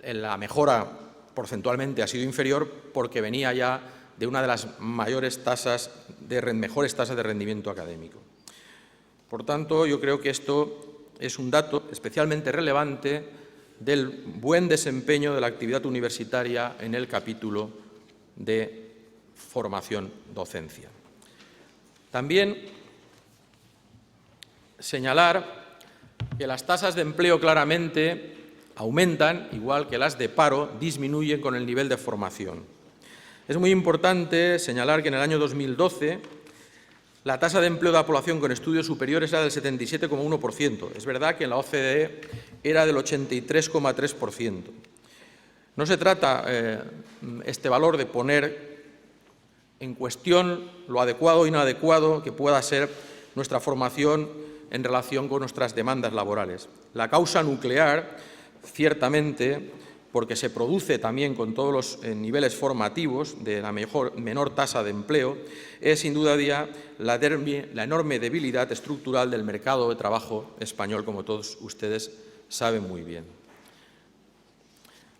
la mejora porcentualmente ha sido inferior porque venía ya de una de las mejores tasas de rendimiento académico. Por tanto, yo creo que esto es un dato especialmente relevante del buen desempeño de la actividad universitaria en el capítulo de formación-docencia. También señalar que las tasas de empleo claramente aumentan, igual que las de paro disminuyen con el nivel de formación. Es muy importante señalar que en el año 2012 la tasa de empleo de la población con estudios superiores era del 77,1%. Es verdad que en la OCDE era del 83,3%. No se trata este valor de poner en cuestión lo adecuado o inadecuado que pueda ser nuestra formación en relación con nuestras demandas laborales. La causa nuclear, ciertamente, porque se produce también con todos los niveles formativos de la menor tasa de empleo, es sin duda la enorme debilidad estructural del mercado de trabajo español, como todos ustedes saben muy bien.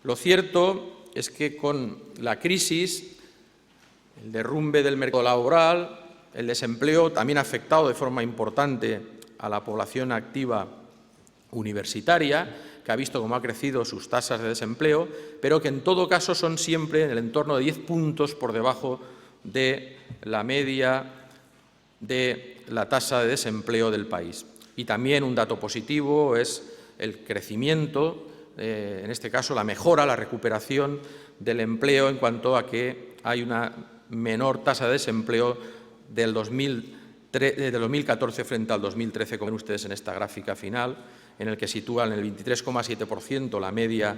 Lo cierto es que con la crisis, el derrumbe del mercado laboral, el desempleo también ha afectado de forma importante a la población activa universitaria, que ha visto cómo ha crecido sus tasas de desempleo, pero que en todo caso son siempre en el entorno de 10 puntos por debajo de la media de la tasa de desempleo del país. Y también un dato positivo es el crecimiento, en este caso la mejora, la recuperación del empleo en cuanto a que hay una menor tasa de desempleo del 2014 frente al 2013, como ven ustedes en esta gráfica final, en el que sitúan el 23,7% la media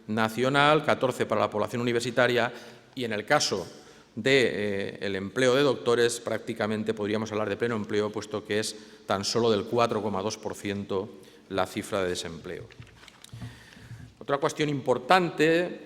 nacional, 14% para la población universitaria y en el caso del empleo de doctores, prácticamente podríamos hablar de pleno empleo, puesto que es tan solo del 4,2% la cifra de desempleo. Otra cuestión importante,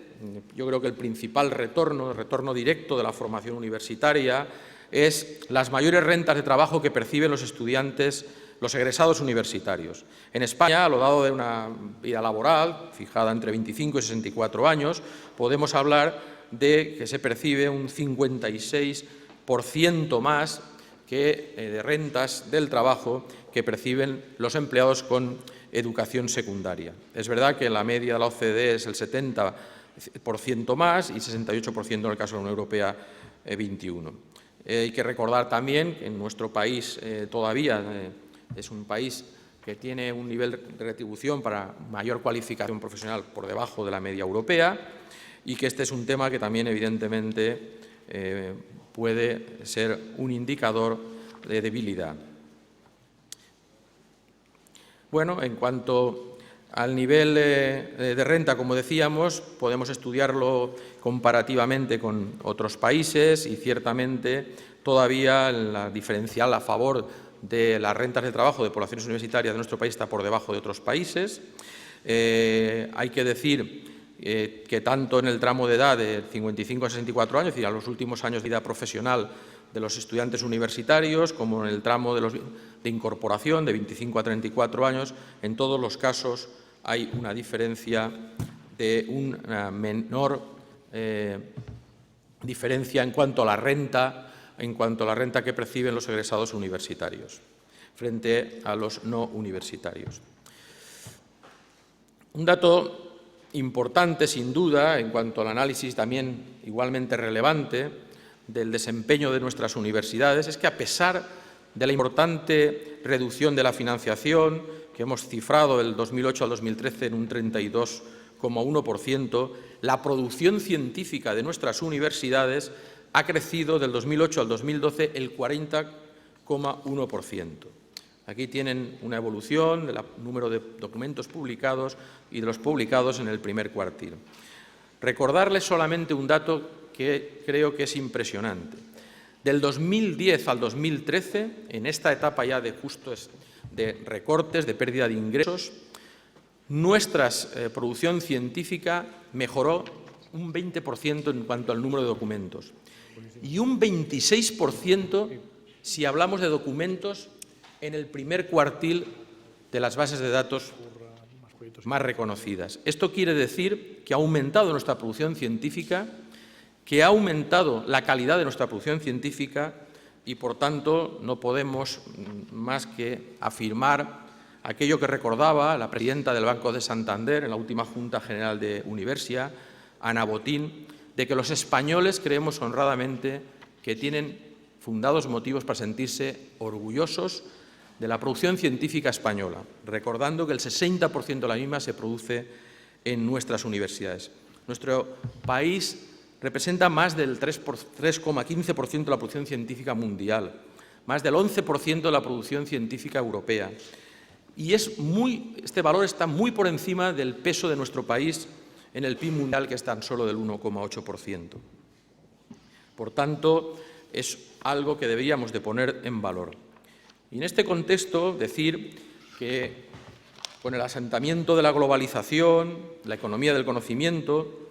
yo creo que el principal retorno directo de la formación universitaria, es las mayores rentas de trabajo que perciben los estudiantes, los egresados universitarios. En España, a lo largo de una vida laboral, fijada entre 25 y 64 años, podemos hablar de que se percibe un 56% más de rentas del trabajo que perciben los empleados con educación secundaria. Es verdad que la media de la OCDE es el 70% más y 68% en el caso de la Unión Europea 21%. Hay que recordar también que en nuestro país todavía es un país que tiene un nivel de retribución para mayor cualificación profesional por debajo de la media europea y que este es un tema que también evidentemente puede ser un indicador de debilidad. Bueno, en cuanto al nivel de renta, como decíamos, podemos estudiarlo comparativamente con otros países y ciertamente todavía la diferencial a favor de las rentas de trabajo de poblaciones universitarias de nuestro país está por debajo de otros países. Hay que decir que tanto en el tramo de edad de 55 a 64 años, es decir, a los últimos años de vida profesional de los estudiantes universitarios, como en el tramo de incorporación de 25 a 34 años, en todos los casos hay una diferencia de una menor diferencia en cuanto a la renta que perciben los egresados universitarios frente a los no universitarios. Un dato importante, sin duda, en cuanto al análisis también igualmente relevante del desempeño de nuestras universidades, es que a pesar de la importante reducción de la financiación, que hemos cifrado del 2008 al 2013 en un 32,1%, la producción científica de nuestras universidades ha crecido del 2008 al 2012 el 40,1%. Aquí tienen una evolución del número de documentos publicados y de los publicados en el primer cuartil. Recordarles solamente un dato que creo que es impresionante. Del 2010 al 2013, en esta etapa ya de recortes, de pérdida de ingresos, nuestra producción científica mejoró un 20% en cuanto al número de documentos y un 26% si hablamos de documentos en el primer cuartil de las bases de datos más reconocidas. Esto quiere decir que ha aumentado nuestra producción científica, que ha aumentado la calidad de nuestra producción científica y, por tanto, no podemos más que afirmar aquello que recordaba la presidenta del Banco de Santander en la última Junta General de Universia, Ana Botín, de que los españoles creemos honradamente que tienen fundados motivos para sentirse orgullosos de la producción científica española, recordando que el 60% de la misma se produce en nuestras universidades. Nuestro país representa más del 3,15% de la producción científica mundial, más del 11% de la producción científica europea. Y este valor está muy por encima del peso de nuestro país en el PIB mundial, que es tan solo del 1,8%. Por tanto, es algo que deberíamos de poner en valor. Y en este contexto, decir que con el asentamiento de la globalización, la economía del conocimiento,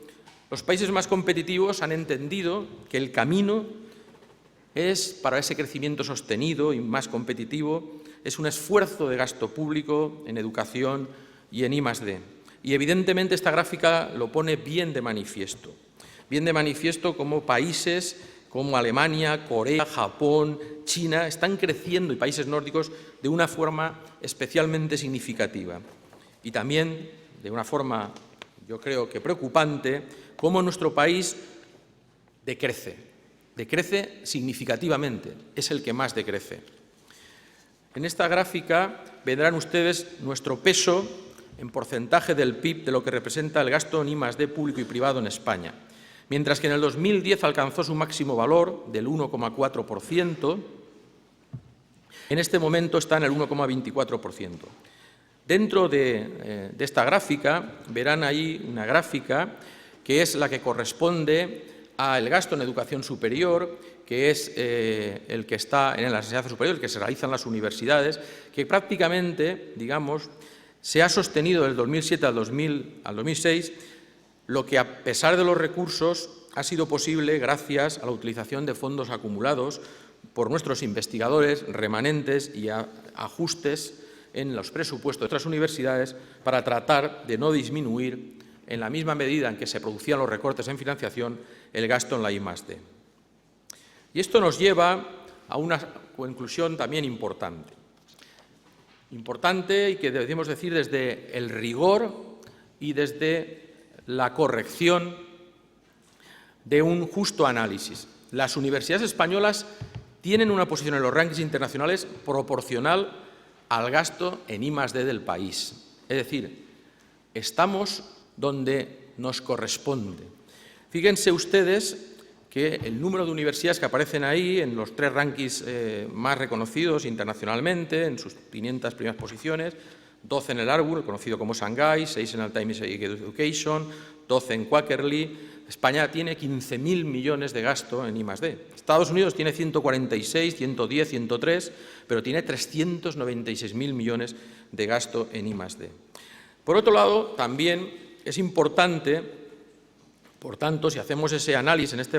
los países más competitivos han entendido que el camino para ese crecimiento sostenido y más competitivo es un esfuerzo de gasto público en educación y en I+D. Y evidentemente esta gráfica lo pone bien de manifiesto como países como Alemania, Corea, Japón, China, están creciendo, y países nórdicos, de una forma especialmente significativa. Y también, de una forma, yo creo que preocupante, cómo nuestro país decrece significativamente, es el que más decrece. En esta gráfica verán ustedes nuestro peso en porcentaje del PIB de lo que representa el gasto en I+D público y privado en España. Mientras que en el 2010 alcanzó su máximo valor del 1,4%, en este momento está en el 1,24%. Dentro de esta gráfica verán ahí una gráfica que es la que corresponde al gasto en educación superior, que es el que está en la enseñanza superior, el que se realiza en las universidades, que prácticamente, digamos, se ha sostenido del 2007 al 2006, lo que a pesar de los recursos ha sido posible gracias a la utilización de fondos acumulados por nuestros investigadores, remanentes y ajustes en los presupuestos de otras universidades para tratar de no disminuir, en la misma medida en que se producían los recortes en financiación, el gasto en la I+D. Y esto nos lleva a una conclusión también importante. Importante y que debemos decir desde el rigor y desde la corrección de un justo análisis. Las universidades españolas tienen una posición en los rankings internacionales proporcional al gasto en I+D del país. Es decir, estamos donde nos corresponde. Fíjense ustedes que el número de universidades que aparecen ahí en los 3 rankings más reconocidos internacionalmente, en sus 500 primeras posiciones, 12 en el Harvard, conocido como Shanghai, 6 en el Times Education, 12 en Quakerly. España tiene 15.000 millones de gasto en I+D. Estados Unidos tiene 146, 110, 103, pero tiene 396.000 millones de gasto en I+D. Por otro lado, también es importante. Por tanto, si hacemos ese análisis en este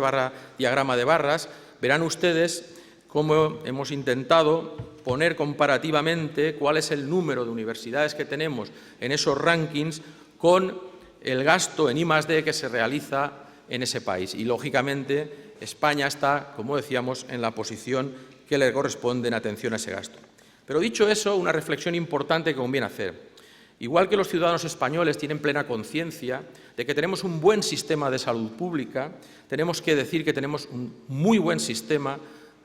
diagrama de barras, verán ustedes cómo hemos intentado poner comparativamente cuál es el número de universidades que tenemos en esos rankings con el gasto en I+D que se realiza en ese país. Y, lógicamente, España está, como decíamos, en la posición que le corresponde en atención a ese gasto. Pero, dicho eso, una reflexión importante que conviene hacer. Igual que los ciudadanos españoles tienen plena conciencia de que tenemos un buen sistema de salud pública, tenemos que decir que tenemos un muy buen sistema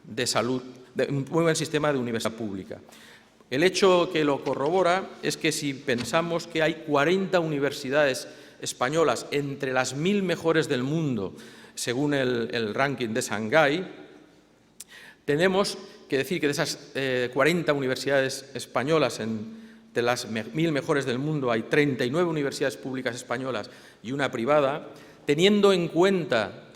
de salud, un muy buen sistema de universidad pública. El hecho que lo corrobora es que si pensamos que hay 40 universidades españolas entre las 1000 mejores del mundo, según el ranking de Shanghái, tenemos que decir que de esas 40 universidades españolas de las 1000 mejores del mundo hay 39 universidades públicas españolas y una privada, teniendo en cuenta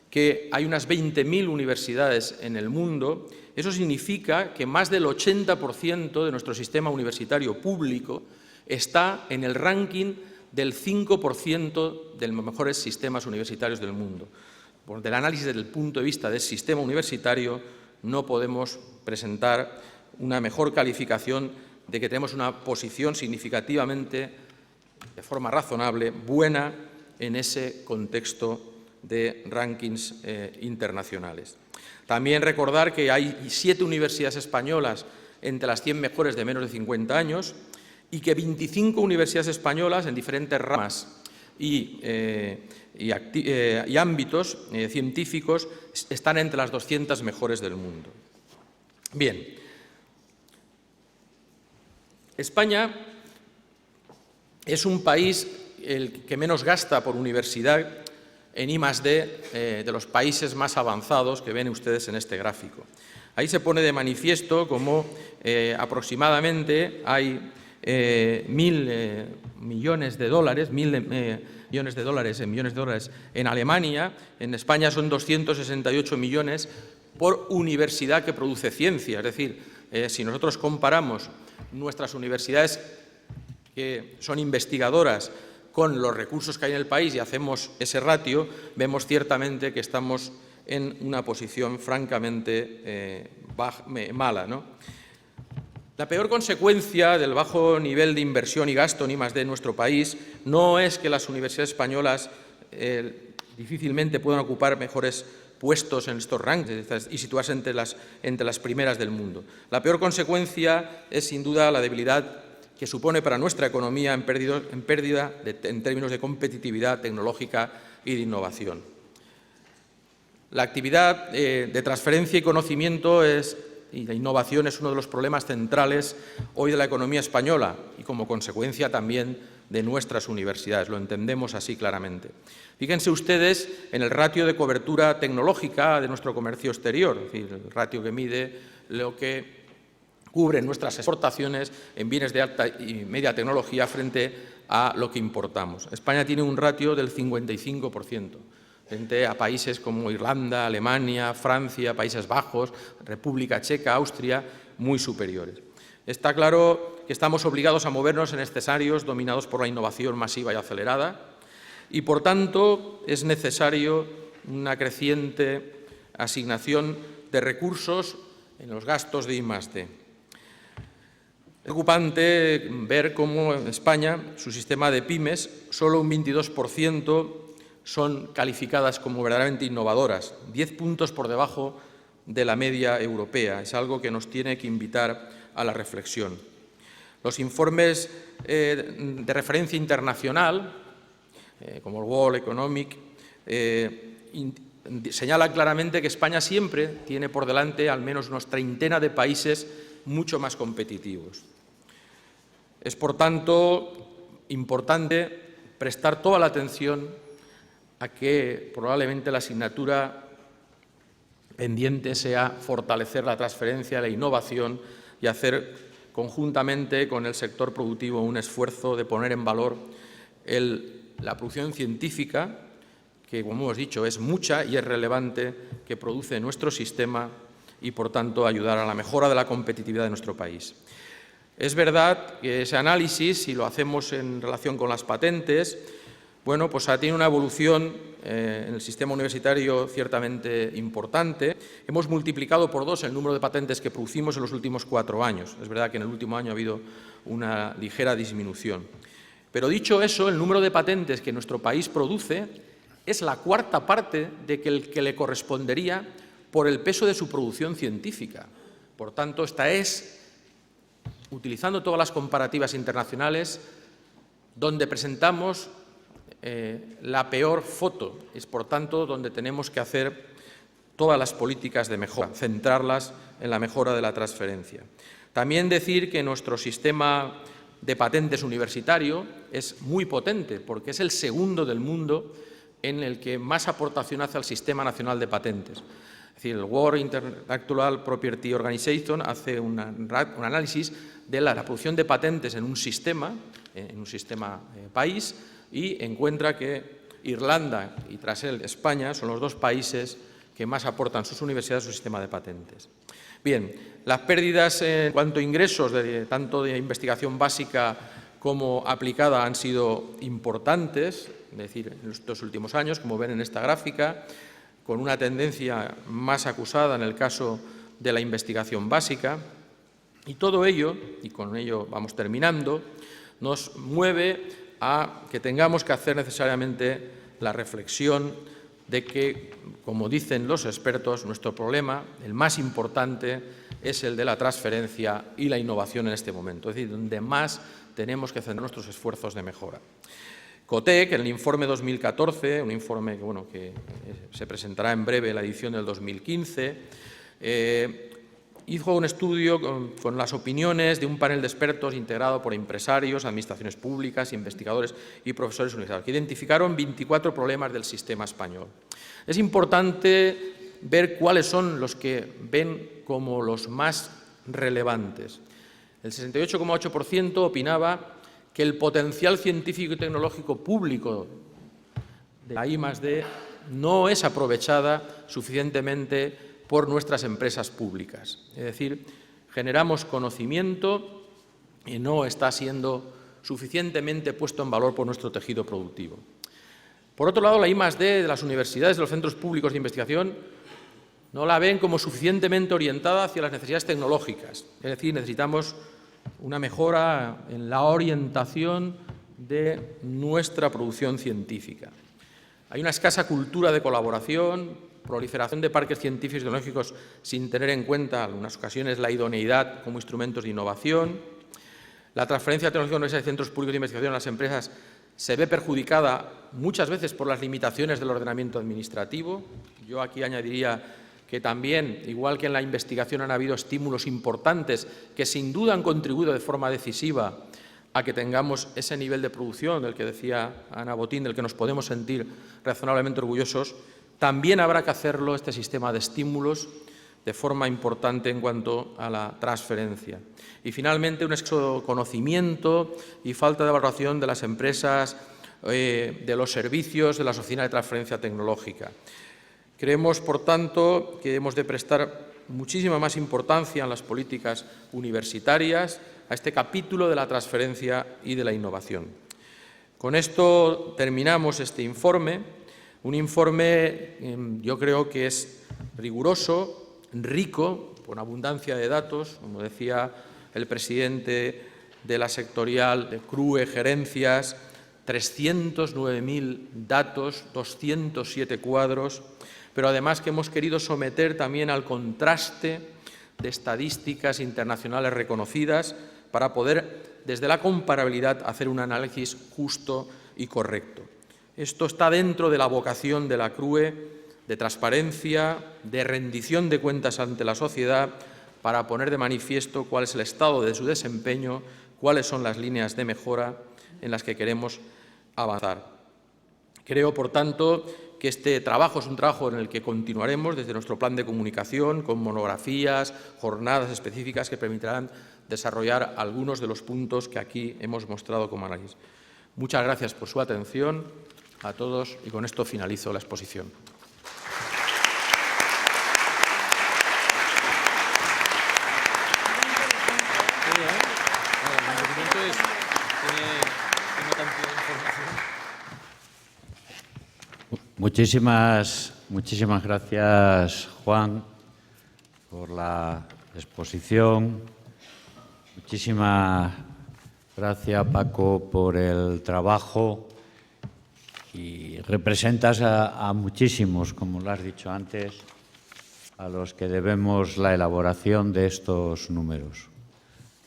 que hay unas 20.000 universidades en el mundo, eso significa que más del 80% de nuestro sistema universitario público está en el ranking del 5% de los mejores sistemas universitarios del mundo. Del análisis desde el punto de vista del sistema universitario no podemos presentar una mejor calificación de que tenemos una posición significativamente, de forma razonable, buena en ese contexto de rankings internacionales. También recordar que hay 7 universidades españolas entre las 100 mejores de menos de 50 años y que 25 universidades españolas en diferentes ramas y ámbitos científicos están entre las 200 mejores del mundo. Bien. España es un país el que menos gasta por universidad en I+D de los países más avanzados que ven ustedes en este gráfico. Ahí se pone de manifiesto cómo aproximadamente hay 1.000 millones de dólares, en Alemania. En España son 268 millones por universidad que produce ciencia. Es decir, si nosotros comparamos nuestras universidades que son investigadoras con los recursos que hay en el país y hacemos ese ratio, vemos ciertamente que estamos en una posición francamente mala, ¿no? La peor consecuencia del bajo nivel de inversión y gasto en I+D en nuestro país no es que las universidades españolas difícilmente puedan ocupar mejores puestos en estos rankings y situarse entre las primeras del mundo. La peor consecuencia es, sin duda, la debilidad que supone para nuestra economía en términos de competitividad tecnológica y de innovación. La actividad de transferencia y conocimiento y de innovación es uno de los problemas centrales hoy de la economía española y, como consecuencia, también de nuestras universidades. Lo entendemos así claramente. Fíjense ustedes en el ratio de cobertura tecnológica de nuestro comercio exterior, es decir, el ratio que mide lo que cubren nuestras exportaciones en bienes de alta y media tecnología frente a lo que importamos. España tiene un ratio del 55%. frente a países como Irlanda, Alemania, Francia, Países Bajos, República Checa, Austria, muy superiores. Está claro que estamos obligados a movernos en escenarios dominados por la innovación masiva y acelerada y, por tanto, es necesario una creciente asignación de recursos en los gastos de I+D. Es preocupante ver cómo en España su sistema de pymes, solo un 22% son calificadas como verdaderamente innovadoras, 10 puntos por debajo de la media europea. Es algo que nos tiene que invitar a la reflexión. Los informes de referencia internacional, como el World Economic, señalan claramente que España siempre tiene por delante al menos unos 30 de países mucho más competitivos. Es, por tanto, importante prestar toda la atención a que probablemente la asignatura pendiente sea fortalecer la transferencia, la innovación y hacer conjuntamente con el sector productivo un esfuerzo de poner en valor la producción científica, que, como hemos dicho, es mucha y es relevante, que produce nuestro sistema y, por tanto, ayudar a la mejora de la competitividad de nuestro país. Es verdad que ese análisis, si lo hacemos en relación con las patentes, bueno, pues tiene una evolución en el sistema universitario ciertamente importante. Hemos multiplicado por 2 el número de patentes que producimos en los últimos 4 años. Es verdad que en el último año ha habido una ligera disminución. Pero dicho eso, el número de patentes que nuestro país produce es la 4ª parte de que le correspondería por el peso de su producción científica. Por tanto, esta es, utilizando todas las comparativas internacionales, donde presentamos la peor foto. Es, por tanto, donde tenemos que hacer todas las políticas de mejora, centrarlas en la mejora de la transferencia. También decir que nuestro sistema de patentes universitario es muy potente, porque es el segundo del mundo en el que más aportación hace al Sistema Nacional de Patentes. Es decir, el World Intellectual Property Organization hace un análisis de la producción de patentes en un sistema país, y encuentra que Irlanda y, tras él, España son los 2 países que más aportan sus universidades a su sistema de patentes. Bien, las pérdidas en cuanto a ingresos, tanto de investigación básica como aplicada, han sido importantes, es decir, en estos últimos años, como ven en esta gráfica, con una tendencia más acusada en el caso de la investigación básica. Y todo ello, y con ello vamos terminando, nos mueve a que tengamos que hacer necesariamente la reflexión de que, como dicen los expertos, nuestro problema, el más importante, es el de la transferencia y la innovación en este momento, es decir, donde más tenemos que centrar nuestros esfuerzos de mejora. COTEC, en el informe 2014, un informe que se presentará en breve en la edición del 2015, hizo un estudio con las opiniones de un panel de expertos integrado por empresarios, administraciones públicas, investigadores y profesores universitarios, que identificaron 24 problemas del sistema español. Es importante ver cuáles son los que ven como los más relevantes. El 68,8% opinaba que el potencial científico y tecnológico público de la I+D no es aprovechada suficientemente por nuestras empresas públicas. Es decir, generamos conocimiento y no está siendo suficientemente puesto en valor por nuestro tejido productivo. Por otro lado, la I+D de las universidades, de los centros públicos de investigación, no la ven como suficientemente orientada hacia las necesidades tecnológicas. Es decir, necesitamos una mejora en la orientación de nuestra producción científica. Hay una escasa cultura de colaboración, proliferación de parques científicos y tecnológicos sin tener en cuenta, en algunas ocasiones, la idoneidad como instrumentos de innovación. La transferencia de tecnología de universidades y centros públicos de investigación a las empresas se ve perjudicada muchas veces por las limitaciones del ordenamiento administrativo. Yo aquí añadiría que también, igual que en la investigación, han habido estímulos importantes que sin duda han contribuido de forma decisiva a que tengamos ese nivel de producción del que decía Ana Botín, del que nos podemos sentir razonablemente orgullosos. También habrá que hacerlo, este sistema de estímulos, de forma importante en cuanto a la transferencia. Y finalmente, un exceso de conocimiento y falta de valoración de las empresas de los servicios de las oficinas de transferencia tecnológica. Creemos, por tanto, que hemos de prestar muchísima más importancia en las políticas universitarias a este capítulo de la transferencia y de la innovación. Con esto terminamos este informe, un informe yo creo que es riguroso, rico, con abundancia de datos, como decía el presidente de la sectorial de CRUE, gerencias, 309.000 datos, 207 cuadros, pero además que hemos querido someter también al contraste de estadísticas internacionales reconocidas para poder, desde la comparabilidad, hacer un análisis justo y correcto. Esto está dentro de la vocación de la CRUE, de transparencia, de rendición de cuentas ante la sociedad, para poner de manifiesto cuál es el estado de su desempeño, cuáles son las líneas de mejora en las que queremos avanzar. Creo, por tanto, que este trabajo es un trabajo en el que continuaremos desde nuestro plan de comunicación, con monografías, jornadas específicas que permitirán desarrollar algunos de los puntos que aquí hemos mostrado como análisis. Muchas gracias por su atención a todos y con esto finalizo la exposición. Muchísimas gracias, Juan, por la exposición. Muchísimas gracias, Paco, por el trabajo. Y representas a muchísimos, como lo has dicho antes, a los que debemos la elaboración de estos números.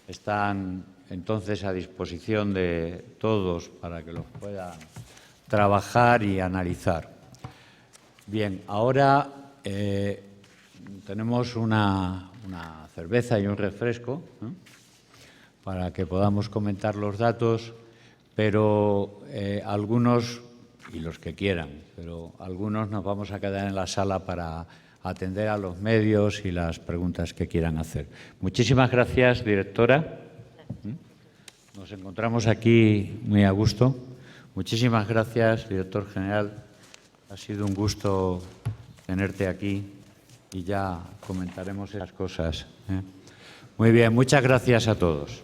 Están entonces a disposición de todos para que los puedan trabajar y analizar. Bien, ahora tenemos una cerveza y un refresco, ¿no?, para que podamos comentar los datos, pero algunos, y los que quieran, pero algunos nos vamos a quedar en la sala para atender a los medios y las preguntas que quieran hacer. Muchísimas gracias, directora. Nos encontramos aquí muy a gusto. Muchísimas gracias, director general. Ha sido un gusto tenerte aquí y ya comentaremos esas cosas. Muy bien, muchas gracias a todos.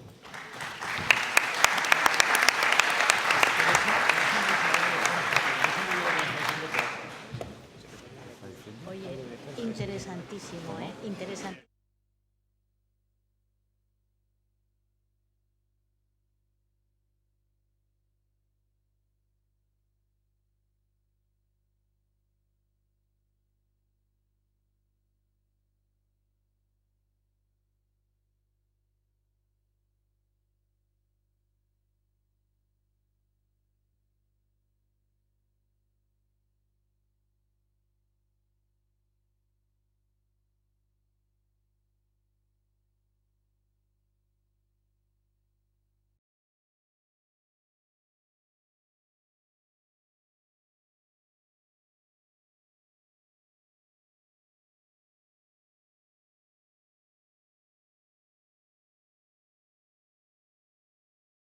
Oye, interesantísimo, ¿eh? Interesante.